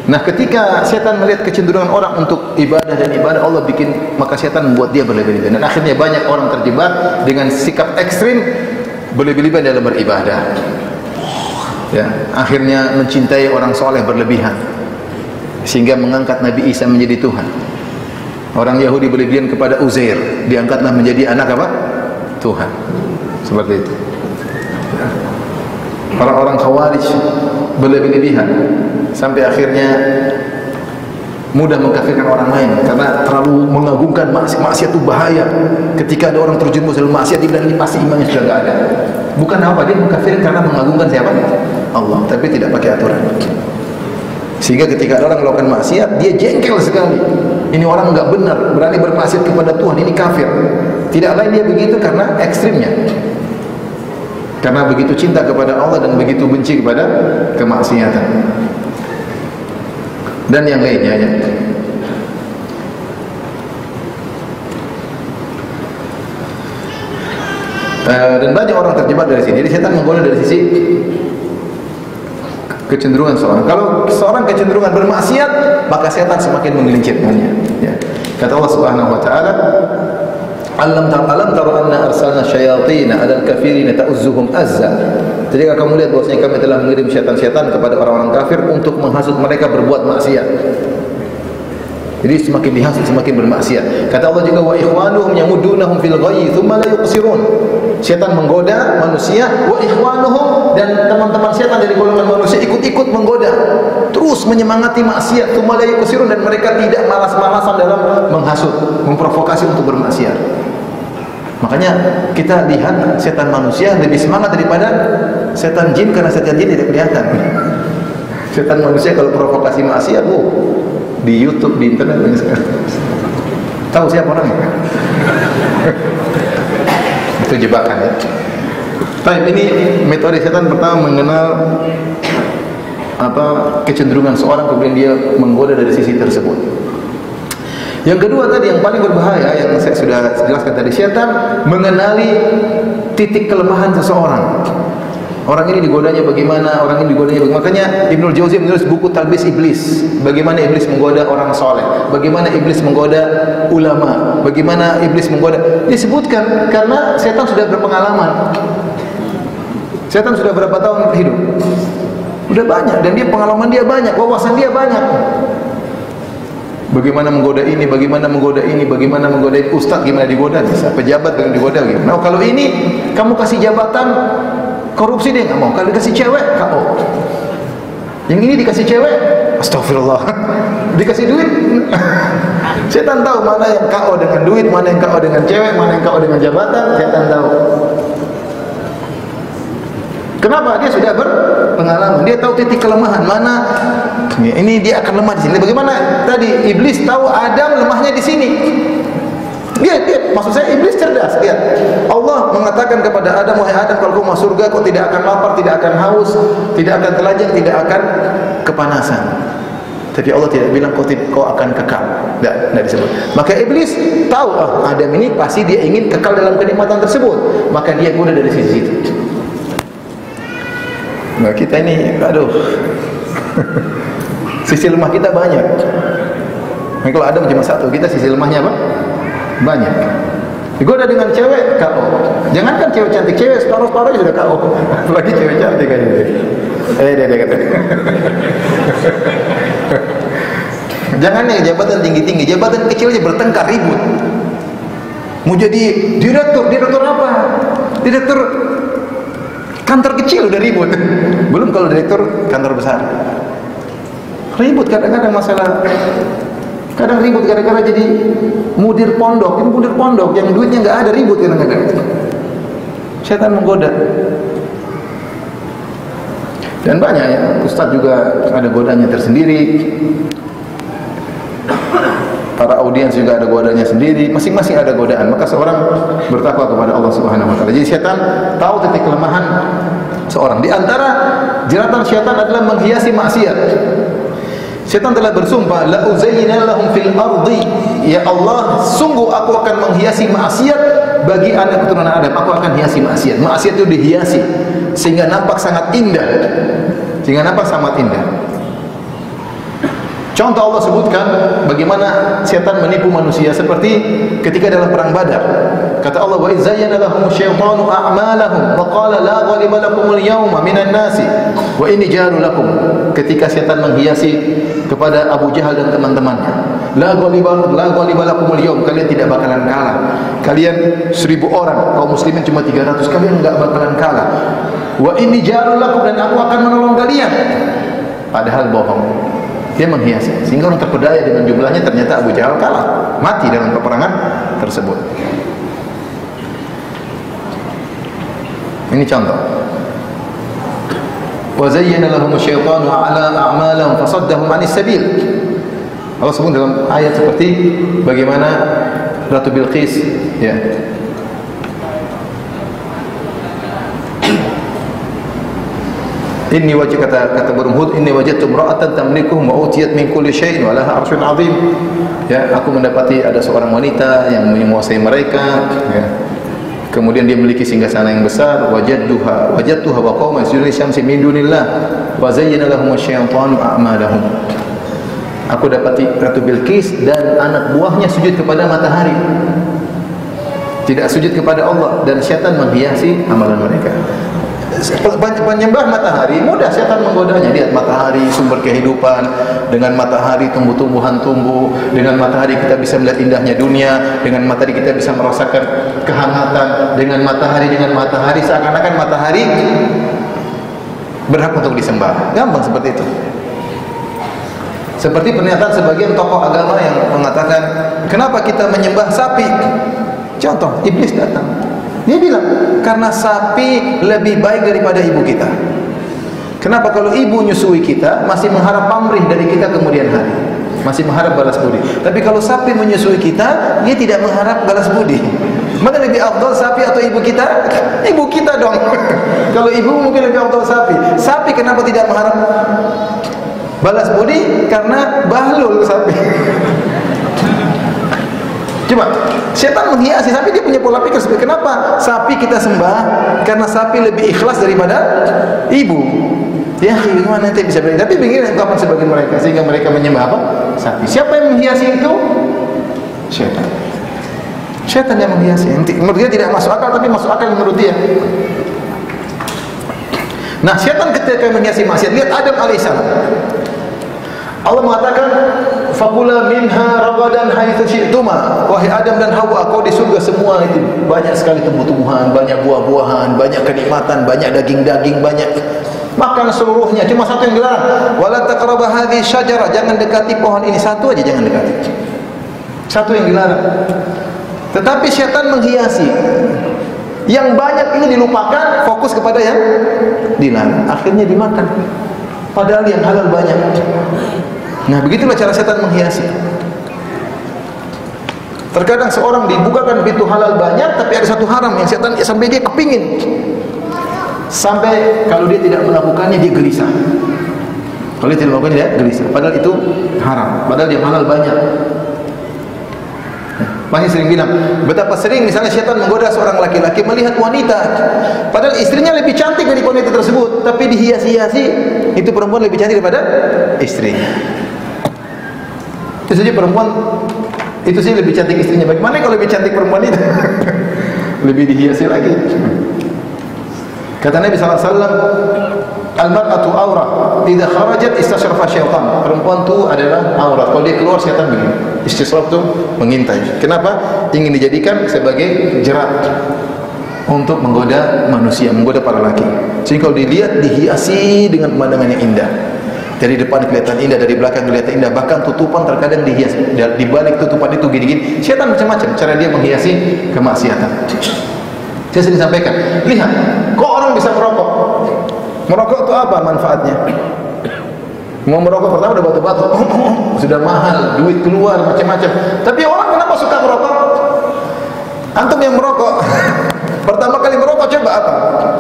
Nah, ketika setan melihat kecenderungan orang untuk ibadah dan ibadah Allah bikin, maka setan membuat dia berlebihan. Dan akhirnya banyak orang terjebak dengan sikap ekstrim berlebihan dalam beribadah. Ya, akhirnya mencintai orang soleh berlebihan, sehingga mengangkat Nabi Isa menjadi Tuhan. Orang Yahudi berlebihan kepada Uzair, diangkatlah menjadi anak apa? Tuhan. Seperti itu. Orang-orang Khawarij berlebihan sampai akhirnya mudah mengkafirkan orang lain karena terlalu mengagungkan maksiat itu bahaya. Ketika ada orang terjerumus dalam maksiat, dia bilang ini pasti imannya sudah tidak ada. Bukan apa, dia mengkafirkan karena mengagungkan siapa? Allah, tapi tidak pakai aturan. Sehingga ketika ada orang melakukan maksiat, dia jengkel sekali. Ini orang enggak benar, berani bermaksiat kepada Tuhan, ini kafir. Tidak lain dia begitu karena ekstrimnya. Karena begitu cinta kepada Allah dan begitu benci kepada kemaksiatan. Dan yang lainnya ya. Dan banyak orang terjebak dari sini. Jadi setan menggoda dari sisi kecenderungan seorang. Kalau seorang kecenderungan bermaksiat, maka setan semakin menggelincirkannya. Ya. Kata Allah Subhanahu wa taala, Alam taru anna arsalna syayatin 'alal kafirin ta'uzzuhum azza. Jadi kamu lihat bahwasanya kami telah mengirim syaitan-syaitan kepada orang-orang kafir untuk menghasut mereka berbuat maksiat. Jadi semakin dihasut semakin bermaksiat. Kata Allah juga, wa ikhwanuhum yamuddunahum fil ghayyi tsumma la yuqsirun. Syaitan menggoda manusia, wa ikhwanuhum, dan teman-teman syaitan dari golongan manusia ikut-ikut menggoda, terus menyemangati maksiat, tsumma la yuqsirun, dan mereka tidak malas-malasan dalam menghasut, memprovokasi untuk bermaksiat. Makanya kita lihat setan manusia lebih semangat daripada setan jin, karena setan jin tidak kelihatan. Setan manusia kalau provokasi maksiat, di YouTube, di internet banyak sekali. Tahu siapa orangnya? Itu jebakan ya. Baik, ini metode setan pertama, mengenal kecenderungan seorang, kemudian dia menggoda dari sisi tersebut. Yang kedua tadi yang paling berbahaya, yang saya sudah jelaskan tadi, setan mengenali titik kelemahan seseorang. Orang ini digodanya bagaimana, orang ini digodanya bagaimana. Makanya Ibnul Jauzi menulis buku Talbis Iblis. Bagaimana iblis menggoda orang soleh, bagaimana iblis menggoda ulama, bagaimana iblis menggoda. Disebutkan karena setan sudah berpengalaman. Setan sudah berapa tahun hidup? Sudah banyak, dan dia pengalaman dia banyak, wawasan dia banyak. Bagaimana menggoda ini, bagaimana menggoda ini, bagaimana menggoda ini. Ustaz gimana digoda? Bisa pejabat dengan digoda gitu. Nah, kalau ini kamu kasih jabatan, korupsi dia nggak mau. Kalau dikasih cewek, KO. Yang ini dikasih cewek, astagfirullah. Dikasih duit, setan tahu mana yang KO dengan duit, mana yang KO dengan cewek, mana yang KO dengan jabatan. Setan tahu. Kenapa? Dia sudah berpengalaman. Dia tahu titik kelemahan mana. Ini dia akan lemah di sini. Bagaimana tadi iblis tahu Adam lemahnya di sini. Dia, maksud saya iblis cerdas. Lihat, Allah mengatakan kepada Adam, wahai Adam, kalau kau masuk surga, kau tidak akan lapar, tidak akan haus, tidak akan telanjang, tidak akan kepanasan. Tapi Allah tidak bilang kau akan kekal. Tidak disebut. Maka iblis tahu, Adam ini pasti dia ingin kekal dalam kenikmatan tersebut. Maka dia goda dari sisi itu. Nah, kita ini, aduh, sisi lemah kita banyak. Nah, kalau Adam cuma satu, kita sisi lemahnya apa? Banyak. Digoda dengan cewek, KO. Jangankan cewek cantik, cewek separuh-separuhnya sudah KO. Apalagi cewek cantik kan ini. Dia kata. Jangan yang jabatan tinggi-tinggi, jabatan kecil aja bertengkar, ribut. Mau jadi direktur apa? Direktur kantor kecil udah ribut. Belum kalau direktur kantor besar. Ribut kadang-kadang masalah. Kadang ribut gara-gara jadi mudir pondok. Ini mudir pondok yang duitnya nggak ada, ribut kadang-kadang. Setan menggoda. Dan banyak ya, ustaz juga ada godanya tersendiri. Para audiens juga ada godanya sendiri. Masing-masing ada godaan. Maka seorang bertakwa kepada Allah Subhanahu wa taala. Jadi setan tahu titik kelemahan seorang. Di antara jeratan setan adalah menghiasi maksiat. Setan telah bersumpah, la uzayyina lahum fil ardi, ya Allah, sungguh aku akan menghiasi maksiat bagi anak keturunan Adam. Aku akan hiasi maksiat. Maksiat itu dihiasi sehingga nampak sangat indah. Contoh Allah sebutkan bagaimana setan menipu manusia seperti ketika dalam perang Badar. Kata Allah, wa izayyana lahum syaitanu a'malahum wa qala la ghaliba lakumul yawma minan nasi wa inni jaru lakum. Ketika setan menghiasi kepada Abu Jahal dan teman-temannya, la ghaliba lakumul yawm, kalian tidak bakalan kalah. Kalian 1000 orang, kaum muslimin cuma 300, kalian enggak bakalan kalah. Wa inni jaru lakum, dan aku akan menolong kalian. Padahal bohong. Dia menghiasi sehingga orang terpedaya dengan jumlahnya, ternyata Abu Jahal kalah, mati dalam peperangan tersebut. Ini contoh. Wa zayyana lahum asy-syaitanu 'ala a'malihim fasaddahum 'anis sabil. Allah sebut dalam ayat seperti bagaimana Ratu Bilqis, ya. Inni wajid kata burung Hud, inni wajadtu imra'atan tamlikuhum wa utiyat min kulli syai'in wa laha 'arsyun 'azim. Ya, aku mendapati ada seorang wanita yang menguasai mereka, ya. Kemudian dia memiliki singgasana yang besar. Wajadtuha wa qauma yasjuduna lisyamsi min dunillah wa zayyana lahum asyaitanu a'malahum. Aku dapati Ratu Bilqis dan anak buahnya sujud kepada matahari, tidak sujud kepada Allah, dan syaitan menghiasi amalan mereka. Penyembah matahari mudah syaitan menggodanya. Lihat matahari sumber kehidupan, dengan matahari tumbuh-tumbuhan tumbuh, dengan matahari kita bisa melihat indahnya dunia, dengan matahari kita bisa merasakan kehangatan, dengan matahari seakan-akan matahari berhak untuk disembah. Gampang seperti itu. Seperti pernyataan sebagian tokoh agama yang mengatakan, kenapa kita menyembah sapi? Contoh, iblis datang, dia bilang, karena sapi lebih baik daripada ibu kita. Kenapa? Kalau ibu nyusui kita, masih mengharap pamrih dari kita kemudian hari, masih mengharap balas budi. Tapi kalau sapi menyusui kita, dia tidak mengharap balas budi. Mana lebih afdal, sapi atau ibu kita? Ibu kita dong. Kalau ibu mungkin lebih afdal sapi. Sapi kenapa tidak mengharap balas budi? Karena bahlul sapi. Coba, setan menghiasi sapi, dia punya pola pikir seperti kenapa sapi kita sembah? Karena sapi lebih ikhlas daripada ibu. Ya, gimana nanti bisa begini? Tapi begini ungkapan sebagian mereka, sehingga mereka menyembah apa? Sapi. Siapa yang menghiasi itu? Setan. Setan yang menghiasi. Menurut dia tidak masuk akal, tapi masuk akal menurut dia. Nah, setan ketika menghiasi maksiat, lihat Adam alaihissalam. Allah mengatakan, "Fakula minha ragadan haitsu syi'tuma." Wahai Adam dan Hawa, kau di surga semua itu banyak sekali tumbuh-tumbuhan, banyak buah-buahan, banyak kenikmatan, banyak daging-daging, banyak. Makan seluruhnya, cuma satu yang dilarang. Wala taqrabu hadhihi syajarah, jangan dekati pohon ini, satu aja jangan dekati. Satu yang dilarang. Tetapi syaitan menghiasi. Yang banyak ini dilupakan, fokus kepada yang dilarang. Akhirnya dimakan. Padahal yang halal banyak. Nah, begitulah cara setan menghiasi. Terkadang seorang dibukakan pintu halal banyak, tapi ada satu haram yang setan sampai dia kepingin. Sampai kalau dia tidak melakukannya dia gelisah. Kalau dia tidak melakukannya dia gelisah. Padahal itu haram. Padahal dia halal banyak. Masih sering bilang, betapa sering misalnya syaitan menggoda seorang laki-laki melihat wanita, padahal istrinya lebih cantik dari wanita tersebut, tapi dihiasi-hiasi, itu perempuan lebih cantik daripada istrinya. Itu saja perempuan, itu sih lebih cantik istrinya. Bagaimana kalau lebih cantik perempuan itu? Lebih dihiasi lagi. Kata Nabi SAW, al-mar'atu awrah, idza kharajat istasyrafa syaitan. Perempuan itu adalah aurat. Kalau dia keluar, syaitan begini. Istisyraf itu mengintai. Kenapa? Ingin dijadikan sebagai jerat untuk menggoda manusia, menggoda para laki. Jadi kalau dilihat, dihiasi dengan pemandangan yang indah. Dari depan kelihatan indah, dari belakang kelihatan indah. Bahkan tutupan terkadang dihias. Di balik tutupan itu gini-gini. Syaitan macam-macam cara dia menghiasi kemaksiatan. Saya sering sampaikan, lihat, kok orang bisa merokok? Merokok itu apa manfaatnya? Mau merokok pertama udah batu-batu, sudah mahal, duit keluar macam-macam. Tapi orang kenapa suka merokok? Antum yang merokok, pertama kali merokok coba apa?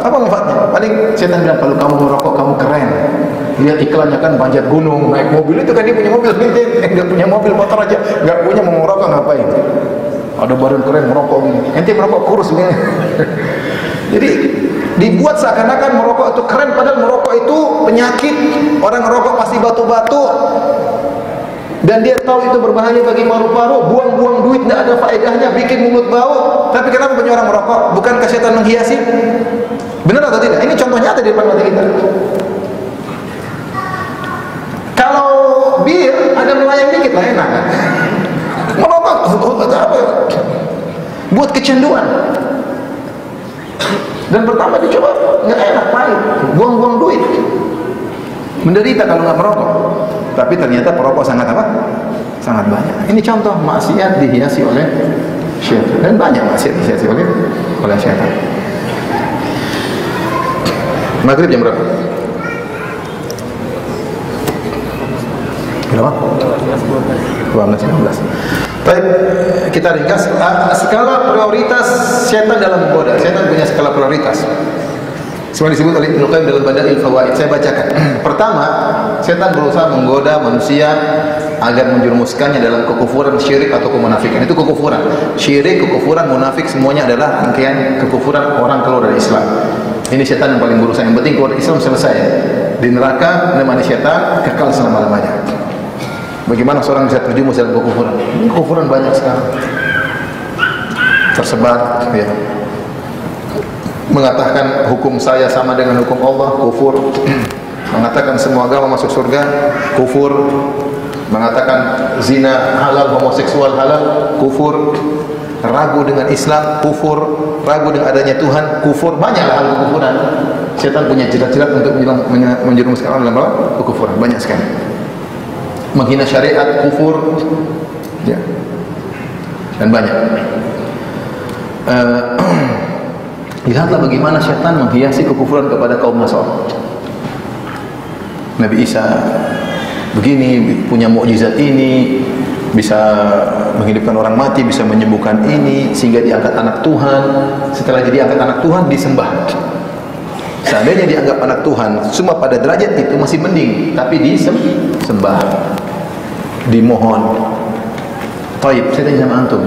Apa manfaatnya? Paling setan bilang, kalau kamu merokok kamu keren. Lihat iklannya kan panjat gunung, naik mobil, itu kan dia punya mobil, nggak punya mobil, motor aja, nggak punya, mau merokok ngapain? Ada badan keren merokok gini, ente merokok kurus gini. Jadi dibuat seakan-akan merokok itu keren, padahal merokok itu penyakit. Orang merokok pasti batu-batu, dan dia tahu itu berbahaya bagi paru-paru. Buang-buang duit, tidak ada faedahnya, bikin mulut bau. Tapi kenapa banyak orang merokok? Bukankah setan menghiasi? Benar atau tidak? Ini contoh nyata di depan mata kita. Kalau bir ada melayang dikit lah enak. Merokok apa? Buat kecanduan. Dan pertama dicoba nggak enak, pahit, buang-buang duit, menderita kalau nggak merokok. Tapi ternyata perokok sangat apa? Sangat banyak. Ini contoh maksiat dihiasi oleh syaitan, dan banyak maksiat dihiasi oleh syaitan. Maghrib jam berapa? Berapa? 12:15. Baik, kita ringkas. Skala prioritas setan dalam menggoda. Setan punya skala prioritas. Semua disebut oleh Ibnu Qayyim dalam Badail Fawaid. Saya bacakan. Pertama, setan berusaha menggoda manusia agar menjerumuskannya dalam kekufuran, syirik atau kemunafikan. Itu kekufuran. Syirik, kekufuran, munafik semuanya adalah rangkaian kekufuran orang keluar dari Islam. Ini setan yang paling berusaha. Yang penting keluar dari Islam selesai. Di neraka menemani setan kekal selama-lamanya. Bagaimana seorang bisa terjumus dalam kekufuran? Ini kekufuran banyak sekarang. Tersebar, ya. Mengatakan hukum saya sama dengan hukum Allah, kufur. Mengatakan semua agama masuk surga, kufur. Mengatakan zina halal, homoseksual halal, kufur. Ragu dengan Islam, kufur. Ragu dengan adanya Tuhan, kufur. Banyaklah hal kekufuran. Setan punya jilat-jilat untuk menjerumuskan orang dalam kekufuran, banyak sekali. Menghina syariat, kufur, ya. Dan banyak. Lihatlah bagaimana syaitan menghiasi kekufuran kepada kaum Nasrani. Nabi Isa begini, punya mukjizat ini, bisa menghidupkan orang mati, bisa menyembuhkan ini, sehingga diangkat anak Tuhan. Setelah jadi angkat anak Tuhan, disembah. Seandainya dianggap anak Tuhan, cuma pada derajat itu masih mending, tapi disembah, dimohon. Taib, saya tanya sama antum,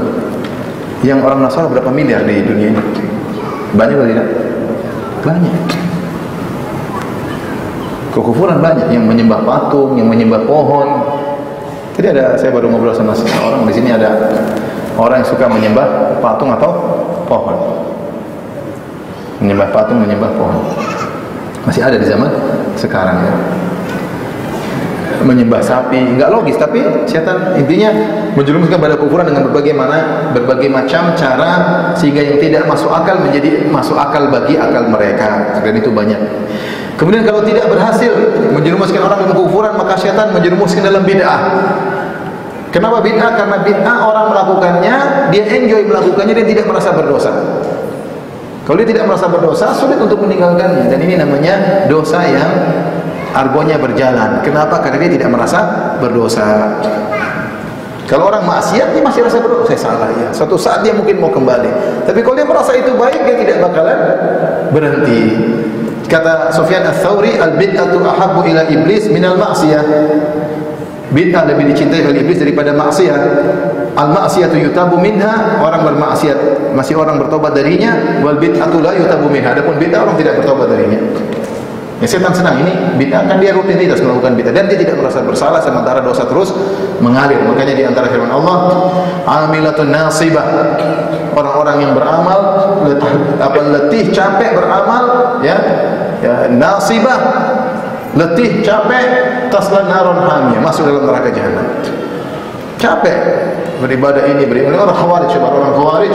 yang orang Nasrani berapa miliar di dunia ini? Banyak atau tidak? Banyak. Kekufuran banyak, yang menyembah patung, yang menyembah pohon. Tadi saya baru ngobrol sama seseorang di sini, ada orang yang suka menyembah patung atau pohon. Menyembah patung, menyembah pohon. Masih ada di zaman sekarang, ya. Menyembah sapi, enggak logis, tapi setan intinya menjerumuskan pada kekufuran dengan berbagai macam cara, sehingga yang tidak masuk akal menjadi masuk akal bagi akal mereka, dan itu banyak. Kemudian kalau tidak berhasil menjerumuskan orang dalam kekufuran, maka setan menjerumuskan dalam bid'ah. Kenapa bid'ah? Karena bid'ah orang melakukannya, dia enjoy melakukannya, dia tidak merasa berdosa. Kalau dia tidak merasa berdosa, sulit untuk meninggalkannya, dan ini namanya dosa yang argonya berjalan. Kenapa? Karena dia tidak merasa berdosa. Kalau orang maksiat, dia masih rasa berdosa. Saya salah, ya. Suatu saat dia mungkin mau kembali. Tapi kalau dia merasa itu baik, dia tidak bakalan berhenti. Kata Sufyan Ats-Tsauri, al-bid'atu ahabbu ila iblis minal ma'siyah. Bid'ah lebih dicintai oleh iblis daripada maksiat. Al-ma'siyatu yutabu minha, orang bermaksiat masih orang bertobat darinya. Wal bid'atu la yutabu minha, adapun bid'ah orang tidak bertobat darinya. Ya, setan senang ini bid'ah, kan dia rutinitas melakukan bid'ah dan dia tidak merasa bersalah, sementara dosa terus mengalir. Makanya di antara firman Allah, amilatun nasibah, orang-orang yang beramal letih, capek beramal, ya nasibah, letih, capek, taslan naron hamiyah, masuk dalam neraka jahanam. Capek beribadah ini, beribadah. Orang Khawarij, orang Khawarij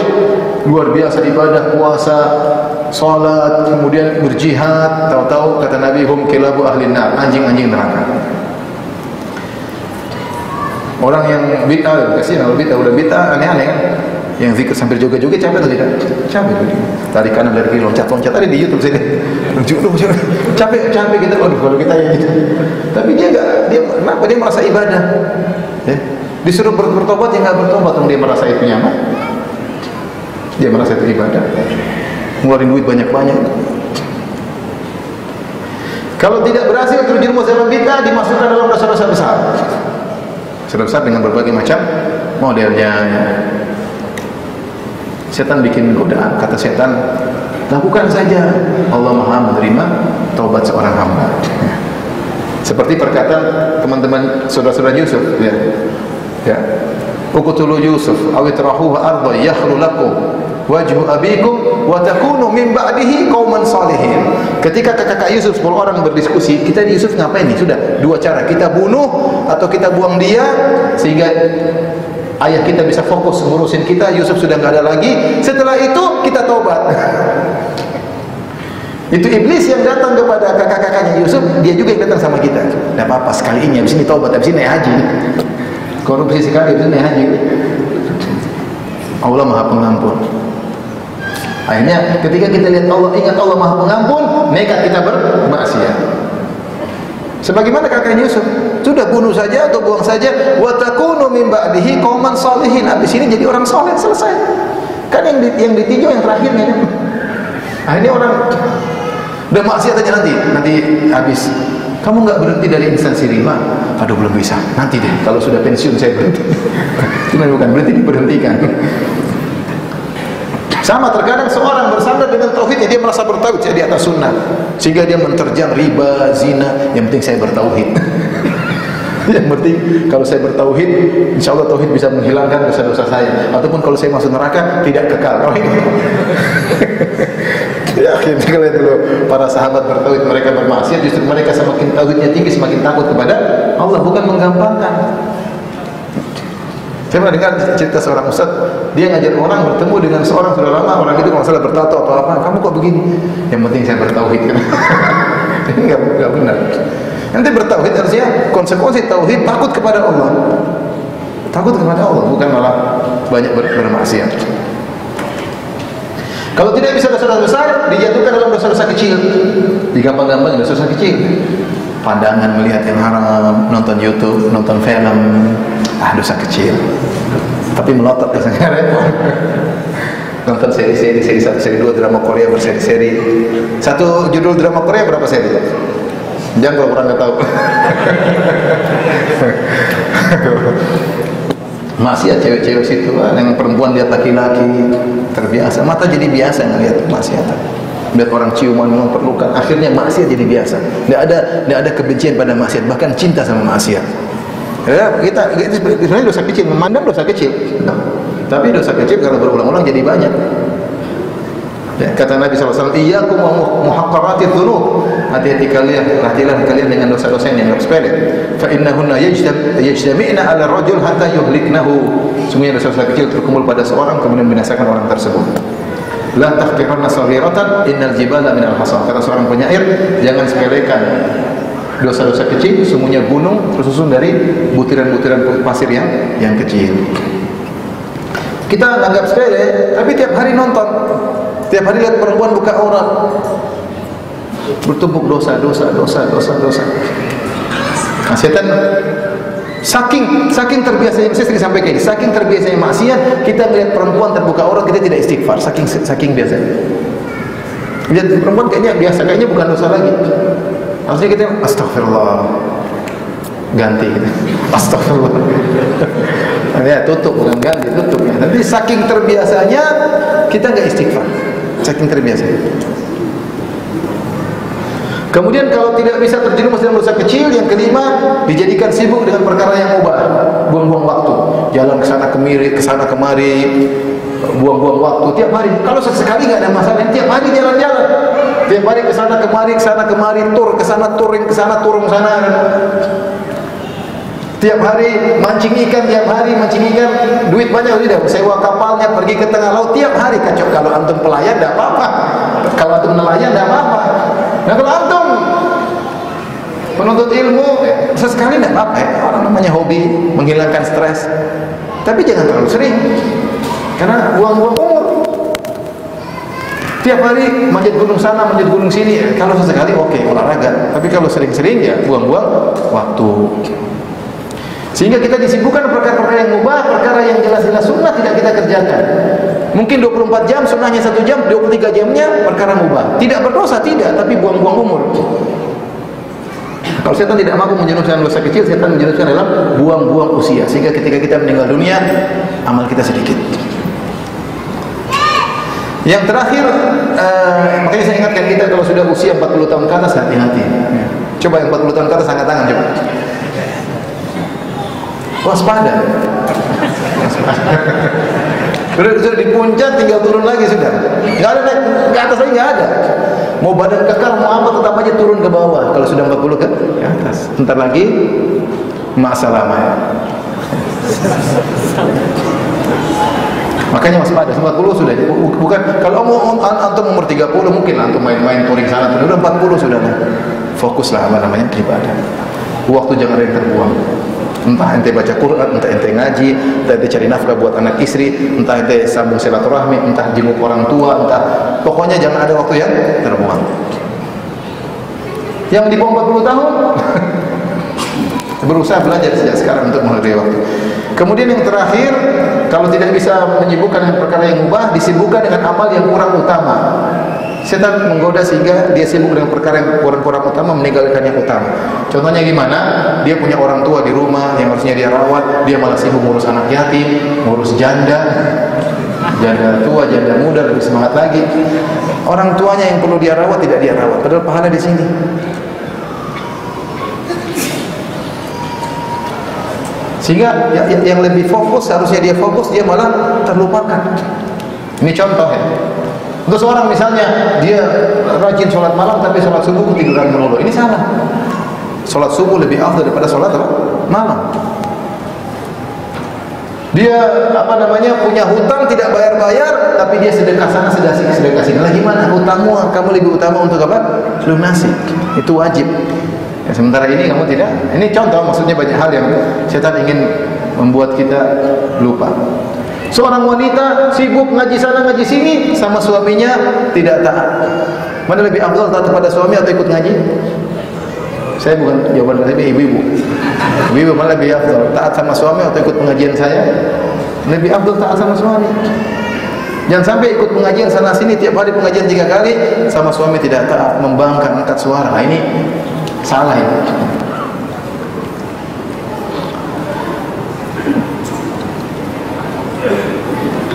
luar biasa ibadah, puasa, salat, kemudian berjihad. Tahu-tahu kata Nabi, hum kilabu ahlin nar, anjing-anjing neraka. Orang yang bid'ah, kasihan kalau bid'ah, udah bid'ah aneh-aneh kan. Yang zikir sambil joget-joget, capek atau tidak? Capek tuh. Tarik kanan dari kiri, loncat-loncat, ada di YouTube sini. Capek kita. Waduh, kalau kita yang gitu. Tapi dia kenapa dia merasa ibadah? Ya. Disuruh bertobat, dia enggak bertobat, dia merasa itu nyaman. Dia merasa itu ibadah. Ngeluarin duit banyak-banyak. Kalau tidak berhasil terjerumus dalam bid'ah, dimasukkan dalam dosa-dosa besar. Dosa besar dengan berbagai macam modelnya. Setan bikin godaan, kata setan, lakukan saja, Allah Maha menerima taubat seorang hamba. Seperti perkataan teman-teman saudara-saudara Yusuf, ya. Uqtulu Yusuf aw itrahuhu ardhan yakhlu lakum wajhu abikum wa takunu min ba'dihi qauman salihin. Ketika kakak Yusuf 10 orang berdiskusi, kita di Yusuf ngapain nih? Sudah dua cara, kita bunuh atau kita buang dia sehingga ayah kita bisa fokus ngurusin kita. Yusuf sudah enggak ada lagi. Setelah itu kita taubat. Itu iblis yang datang kepada kakak-kakaknya Yusuf, dia juga yang datang sama kita. Enggak apa-apa, sekali ini habis ini taubat, habis ini naik haji. Korupsi sekali, habis ini naik haji. Allah Maha Pengampun. Akhirnya ketika kita lihat Allah, ingat Allah Maha Pengampun, nekat kita bermaksiat. Sebagaimana kakaknya Yusuf, sudah bunuh saja atau buang saja, wa takunu min ba'dihi qauman salihin. Habis ini jadi orang saleh, selesai. Kan yang ditinjau yang terakhirnya. Akhirnya Udah maksiat aja nanti habis. Kamu nggak berhenti dari instansi riba? Aduh belum bisa. Nanti deh. Kalau sudah pensiun saya berhenti. Cuma bukan berhenti, diberhentikan. Sama terkadang seorang bersandar dengan tauhidnya, dia merasa bertauhid di atas sunnah, sehingga dia menerjang riba, zina. Yang penting saya bertauhid. Yang penting kalau saya bertauhid, insya Allah tauhid bisa menghilangkan dosa-dosa saya. Ataupun kalau saya masuk neraka tidak kekal. Oh, ini. Ya, akhirnya kalau dulu para sahabat bertauhid, mereka bermaksiat, justru mereka semakin tauhidnya tinggi, semakin takut kepada Allah, bukan menggampangkan. Saya pernah dengar cerita seorang ustaz, dia ngajar orang bertemu dengan seorang sudah lama, orang itu kalau salah bertato atau apa, kamu kok begini? Yang penting saya bertauhid. Ini enggak benar. Nanti bertauhid artinya konsekuensi tauhid takut kepada Allah. Takut kepada Allah, bukan malah banyak bermaksiat. Kalau tidak bisa dosa-dosa besar, dijatuhkan dalam dosa-dosa kecil. Digampang-gampang dosa-dosa kecil. Pandangan melihat yang haram, nonton YouTube, nonton film, dosa kecil. Tapi melotot dosa-dosa repot. Nonton seri-seri, seri 1, seri 2 drama Korea berseri-seri. Satu judul drama Korea berapa seri? Jangan kalau kurang nggak tahu. Maksiat cewek-cewek situ, yang perempuan lihat laki-laki terbiasa, mata jadi biasa ngelihat maksiat. Lihat orang ciuman memperlukan, akhirnya maksiat jadi biasa. Tidak ada kebencian pada maksiat, bahkan cinta sama maksiat. Ya, kita sebenarnya dosa kecil, memandang dosa kecil. Tapi dosa kecil kalau berulang-ulang jadi banyak. Ya, kata Nabi SAW, iyyakum wa muhaqqarati dzunub. Hati-hati kalian, hati-hatilah kalian dengan dosa-dosa yang dianggap sepele. Fa innahunna yajtami'na 'ala rajul hatta yuhliknahu. Sungguhnya dosa-dosa kecil terkumpul pada seorang kemudian binasakan orang tersebut. La tahqiranna saghiratan innal jibala minal hasa. Kata seorang penyair, jangan sepelekan dosa-dosa kecil, sungguhnya gunung tersusun dari butiran-butiran pasir yang kecil. Kita anggap sepele, tapi tiap hari nonton. Tiap hari lihat perempuan buka aurat, bertumpuk dosa. Nah, setan saking terbiasa, saya sering sampaikan, saking terbiasa maksiat, kita melihat perempuan terbuka aurat kita tidak istighfar, saking biasa. Lihat perempuan kayaknya biasa, kayaknya bukan dosa lagi. Harusnya kita astagfirullah, ganti, astagfirullah. Ya tutup, bukan ganti, tutup. Nanti saking terbiasanya kita nggak istighfar. Saking terbiasa. Kemudian kalau tidak bisa terjerumus dalam dosa kecil, yang kelima dijadikan sibuk dengan perkara yang mubah, buang-buang waktu, jalan ke sana kemari, buang-buang waktu tiap hari. Kalau sesekali nggak ada masalah, tiap hari jalan-jalan, tiap hari ke sana kemari, tur ke sana, touring ke sana, turun ke sana. Tiap hari mancing ikan, duit banyak udah sewa kapalnya pergi ke tengah laut tiap hari. Kacau kalau antum pelayan enggak apa-apa. Kalau antum nelayan enggak apa-apa. Nah kalau antum penuntut ilmu sesekali enggak apa-apa. Orang namanya hobi, menghilangkan stres. Tapi jangan terlalu sering. Karena buang-buang umur. Tiap hari manjat gunung sana, manjat gunung sini. Kalau sesekali oke, olahraga. Tapi kalau sering-sering ya buang-buang waktu. Sehingga kita disibukkan perkara-perkara yang mubah, perkara yang jelas-jelas sunnah tidak kita kerjakan. Mungkin 24 jam, sunnahnya 1 jam, 23 jamnya perkara mubah. Tidak berdosa, tidak, tapi buang-buang umur. Kalau setan tidak mampu menjerumuskan dosa kecil, setan menjerumuskan dalam buang-buang usia. Sehingga ketika kita meninggal dunia, amal kita sedikit. Yang terakhir, makanya saya ingatkan kita kalau sudah usia 40 tahun ke atas, hati-hati. Coba yang 40 tahun ke atas, angkat tangan coba. Waspada. Sudah di puncak, tinggal turun lagi sudah. Nggak ada naik ke atas lagi, nggak ada. Mau badan kekar, mau apa tetap aja turun ke bawah. Kalau sudah 40 ke atas, bentar lagi ma'asalamah. Makanya waspada. 40 sudah. Bukan kalau antum umur 30 mungkin antum main-main touring sana. Sudah 40 sudah. Fokuslah ibadah. Waktu jangan ada yang terbuang. Entah ente baca Quran, entah ente ngaji, entah ente cari nafkah buat anak istri, entah ente sambung silaturahmi, entah jenguk orang tua, pokoknya jangan ada waktu yang terbuang. Yang di bawah 40 tahun berusaha belajar sejak sekarang untuk menghargai waktu. Kemudian yang terakhir, kalau tidak bisa menyibukkan dengan perkara yang mubah, disibukkan dengan amal yang kurang utama. Setan menggoda sehingga dia sibuk dengan perkara yang kurang utama, meninggalkan yang utama. Contohnya gimana? Dia punya orang tua di rumah yang harusnya dia rawat, dia malah sibuk ngurus anak yatim, ngurus janda tua, janda muda, lebih semangat lagi. Orang tuanya yang perlu dia rawat tidak dia rawat, padahal pahala di sini. Sehingga yang lebih fokus, harusnya dia fokus, dia malah terlupakan. Ini contoh ya. Untuk seorang misalnya dia rajin sholat malam tapi sholat subuh ketiduran melulu, ini salah. Sholat subuh lebih afdal daripada sholat malam. Dia punya hutang tidak bayar-bayar, tapi dia sedekah sana sedekah sini. Lah gimana? Hutangmu kamu lebih utama untuk apa? Lunasi. Itu wajib. Ya, sementara ini kamu tidak. Ini contoh, maksudnya banyak hal yang setan ingin membuat kita lupa. Seorang wanita sibuk ngaji sana ngaji sini, sama suaminya tidak taat. Mana lebih afdal, taat kepada suami atau ikut ngaji? Saya bukan jawaban dari ibu-ibu. Ibu-ibu mana lebih afdal, taat sama suami atau ikut pengajian saya? Lebih afdal taat sama suami. Jangan sampai ikut pengajian sana sini, tiap hari pengajian 3 kali, sama suami tidak taat, membangkang, angkat suara. Nah, ini salah ini.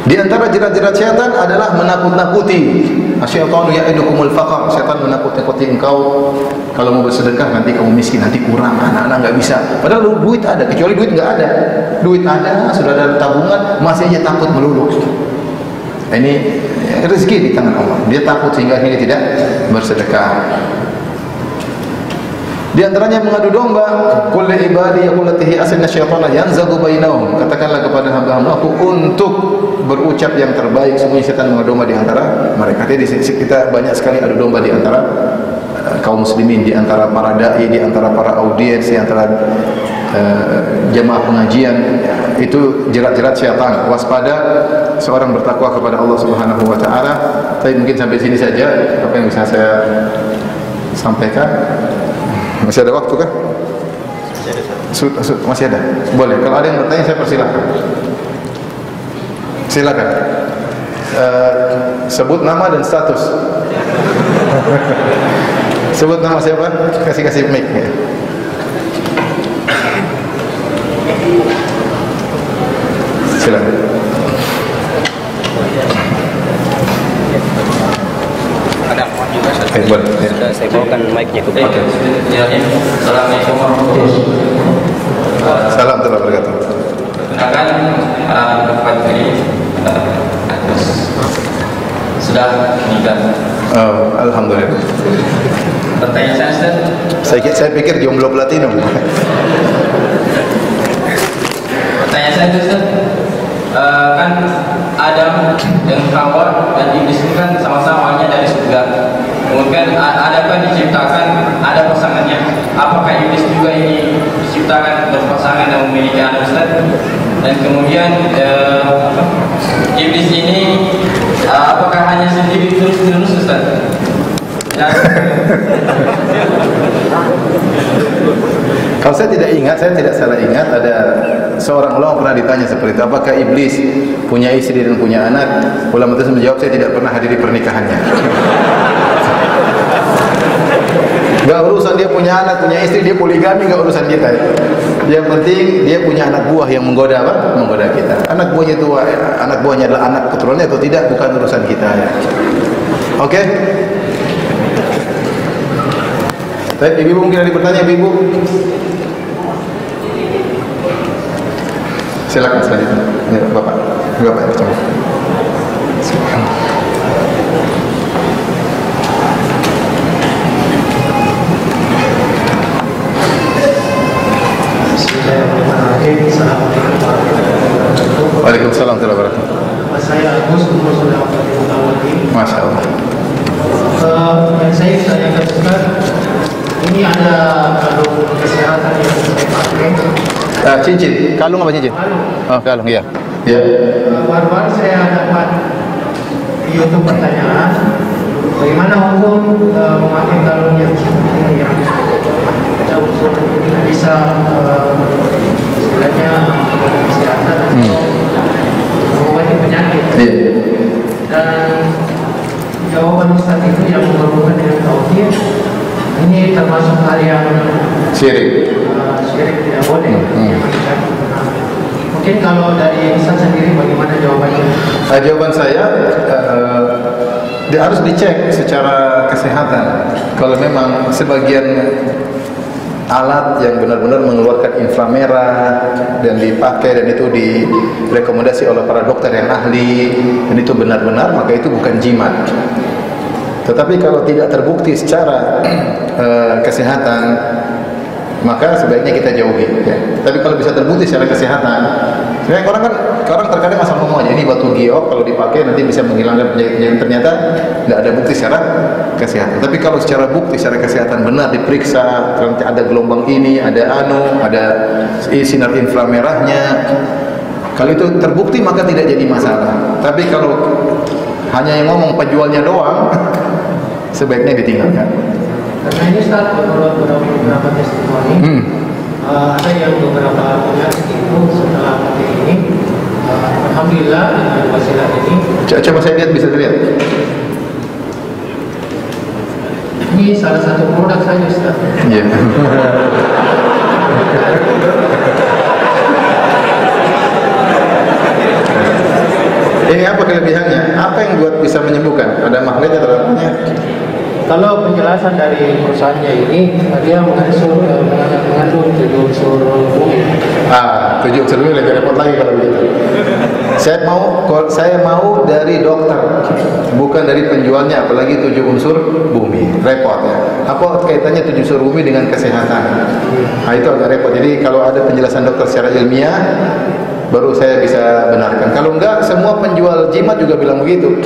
Di antara jerat-jerat syaitan adalah menakut-nakuti. Asyaitanu ya'idukumul faqr. Syaitan menakut-nakuti engkau, kalau mau bersedekah nanti kamu miskin, nanti kurang, anak-anak enggak bisa. Padahal duit ada, kecuali duit enggak ada. Duit ada, sudah ada tabungan, masih aja takut melulu. Ini rezeki di tangan Allah. Dia takut sehingga akhirnya tidak bersedekah. Di antaranya mengadu domba, qul li ibadi yaqul latihi asna syaitana yanzagu bainahum. Katakanlah kepada hamba-hambaku untuk berucap yang terbaik, sungguh setan mengadu domba di antara mereka. Jadi kita banyak sekali adu domba di antara kaum muslimin, di antara para dai, di antara para audiens, di antara jemaah pengajian. Itu jerat-jerat syaitan. Waspada seorang bertakwa kepada Allah Subhanahu wa taala. Tapi mungkin sampai sini saja apa yang bisa saya sampaikan. Masih ada waktu kan? Masih ada. Boleh. Kalau ada yang bertanya saya persilahkan. Silakan. Sebut nama dan status. Sebut nama siapa? Kasih mic. Ya. Silakan. Boleh. Ya. Saya bawakan mic-nya ke belakang. Assalamualaikum warahmatullahi wabarakatuh. Salam warahmatullahi wabarakatuh. Perkenalkan, Bapak ini sudah meninggal. Oh, alhamdulillah. Pertanyaan saya, Saya pikir jomblo platinum. pertanyaan saya Ustaz, kan Adam dan Hawa dan Iblis itu kan sama-sama awalnya dari surga. Kemudian adakah diciptakan ada pasangannya? Apakah iblis juga ini diciptakan berpasangan dan memiliki anak Ustaz? Dan kemudian iblis ini apakah hanya sendiri terus Ustaz? Kalau saya tidak salah ingat, ada seorang ulama pernah ditanya seperti itu, apakah iblis punya istri dan punya anak? Ulama itu menjawab, saya tidak pernah hadiri pernikahannya. Gak urusan dia punya anak, punya istri, dia poligami, gak urusan kita. Yang penting dia punya anak buah yang menggoda apa? Menggoda kita. Anak buahnya adalah anak keturunannya atau tidak, bukan urusan kita. Ya. Oke? Baik, ibu mungkin ada pertanyaan, ibu. Silakan selanjutnya. Ya, Bapak ya, coba. Waalaikumsalam warahmatullahi wabarakatuh. Saya Agus, umur sudah 40 tahun lagi. Masya Allah. Yang saya tanyakan Ustaz, ini ada kalung kesehatan yang saya pakai. Cincin, kalung apa cincin? Kalung. Oh, kalung, iya. Ya. Baru-baru saya dapat di YouTube pertanyaan, bagaimana hukum memakai kalung yang seperti yang bisa istilahnya kesehatan atau mengobati penyakit. Iya. Dan jawaban Ustaz itu yang berhubungan dengan tauhid, ini termasuk hal yang Syirik. syirik tidak boleh. Mungkin kalau dari Ustaz sendiri bagaimana jawabannya? Jawaban saya dia harus dicek secara kesehatan. Kalau memang sebagian alat yang benar-benar mengeluarkan inframerah dan dipakai dan itu direkomendasi oleh para dokter yang ahli dan itu benar-benar, maka itu bukan jimat. Tetapi kalau tidak terbukti secara kesehatan, maka sebaiknya kita jauhi ya. Tapi kalau bisa terbukti secara kesehatan, sebenarnya orang terkadang asal ngomong aja ini batu giok kalau dipakai nanti bisa menghilangkan penyakit, ternyata tidak ada bukti secara kesehatan. Tapi kalau secara bukti secara kesehatan benar diperiksa, nanti ada gelombang ini, ada sinar inframerahnya, kalau itu terbukti maka tidak jadi masalah. Tapi kalau hanya yang ngomong penjualnya doang, sebaiknya ditinggalkan. Karena ini Ustaz, menurut beberapa testimoni, ada yang beberapa penyakit itu setelah pakai ini, alhamdulillah dengan wasilah ini. Coba saya lihat, bisa dilihat. Ini salah satu produk saja Ustaz. Iya. Ini apa kelebihannya? Apa yang buat bisa menyembuhkan? Ada magnet atau apanya? Kalau penjelasan dari perusahaannya ini, dia mengandung 7 unsur bumi. 7 unsur bumi lebih repot lagi kalau begitu. Saya mau dari dokter, bukan dari penjualnya, apalagi 7 unsur bumi. Repot ya. Apa kaitannya 7 unsur bumi dengan kesehatan? Nah, itu agak repot. Jadi kalau ada penjelasan dokter secara ilmiah, baru saya bisa benarkan. Kalau enggak, semua penjual jimat juga bilang begitu.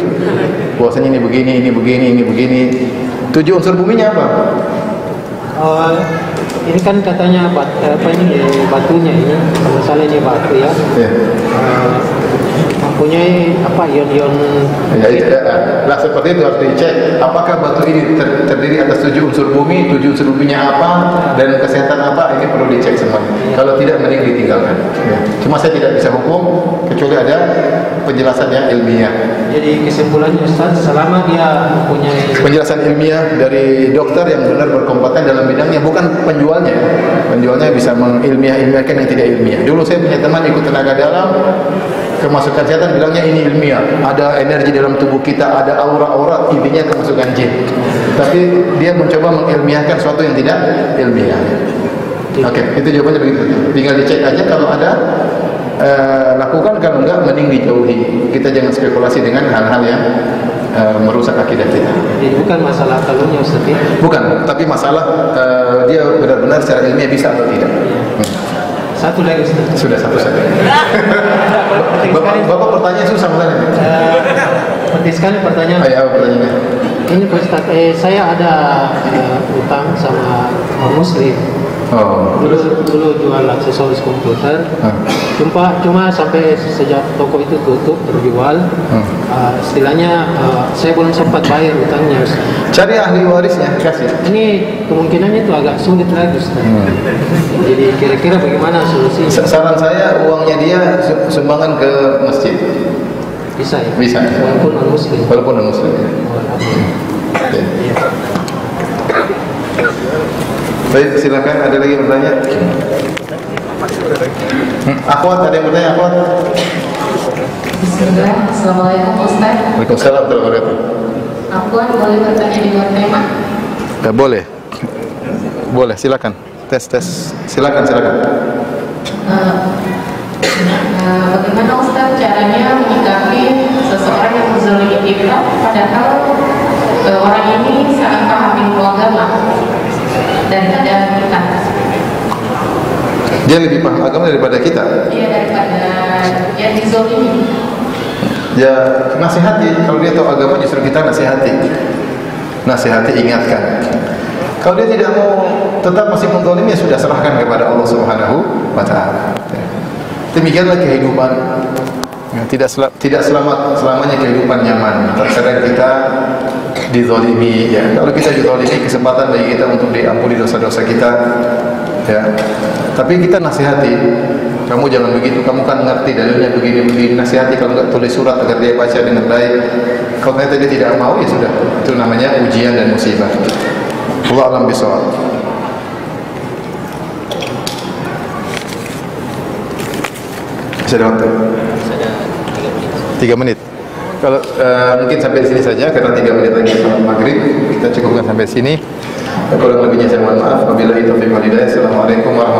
Bahwasanya ini begini, ini begini, ini begini. 7 unsur buminya apa? Ini kan katanya batunya ini, kalau salah ini batu ya. Mempunyai ion-ion. Lah seperti itu harus dicek. Apakah batu ini terdiri atas 7 unsur bumi, 7 unsur buminya apa, dan kesehatan apa? Ini perlu dicek semuanya. Kalau tidak, mending ditinggalkan. Cuma saya tidak bisa hukum kecuali ada penjelasan yang ilmiah. Jadi Kesimpulannya Ustaz, selama dia mempunyai penjelasan ilmiah dari dokter yang benar berkompeten dalam bidangnya, bukan penjualnya. Penjualnya bisa mengilmiah-ilmiahkan yang tidak ilmiah. Dulu saya punya teman ikut tenaga dalam, kemasukan setan bilangnya ini ilmiah. Ada energi dalam tubuh kita, ada aura-aura, intinya kemasukan jin. Tapi dia mencoba mengilmiahkan sesuatu yang tidak ilmiah. Oke, itu jawabannya begitu. Tinggal dicek aja kalau ada. Lakukan, kalau enggak mending dijauhi. Kita jangan spekulasi dengan hal-hal yang merusak akidah kita. Jadi bukan masalah kalungnya Ustaz ya? Bukan, tapi masalah dia benar-benar secara ilmiah bisa atau tidak. Satu lagi Ustaz. Sudah satu saja. Bapak pertanyaan susah makanya. Penting sekali pertanyaan. Apa pertanyaannya? Ini Ustaz, saya ada utang sama Muslim. Dulu jual aksesoris komputer. Cuma sampai sejak toko itu tutup terjual, istilahnya saya belum sempat bayar utangnya. Cari ahli warisnya, kasih. Ini kemungkinannya itu agak sulit lagi Ustaz. Jadi kira-kira bagaimana solusinya? Saran saya, uangnya dia sumbangan ke masjid. Bisa ya? Bisa. Walaupun non muslim. Walaupun non muslim. Baik, silakan, ada lagi bertanya? Akhwat, ada yang bertanya, akhwat? Bismillah, Assalamualaikum Ustaz. Waalaikumsalam warahmatullahi wabarakatuh. Akhwat, boleh bertanya di luar tema? Boleh. Boleh, silakan. Tes. Silakan. Bagaimana Ustaz caranya menyikapi seseorang yang menzalimi kita, padahal orang ini sangat paham ilmu agama daripada kita? Dia lebih paham agama daripada kita? Iya, daripada yang dizalimi. Ya, nasihati. Kalau dia tahu agama, justru kita nasihati, ingatkan. Kalau dia tidak mau, tetap masih menzalimi, ya sudah, serahkan kepada Allah Subhanahu wa Ta'ala. Demikianlah kehidupan. Ya, tidak selamanya kehidupan nyaman. Terkadang kita dizalimi. Ya, kalau kita dizalimi, kesempatan bagi kita untuk diampuni dosa-dosa kita. Ya, tapi kita nasihati. kamu jangan begitu, kamu kan ngerti dalilnya begini-begini, nasihati, kalau nggak tulis surat agar dia baca dengan baik. Kalau ternyata dia tidak mau, ya sudah, itu namanya ujian dan musibah. Allah alam bisawab. Masih ada waktu? 3 menit. Kalau mungkin sampai sini saja, karena 3 menit lagi salat maghrib, kita cukupkan sampai sini. Kalau lebihnya saya mohon maaf. Wabillahi taufiq wal hidayah. Assalamualaikum warahmatullahi wabarakatuh.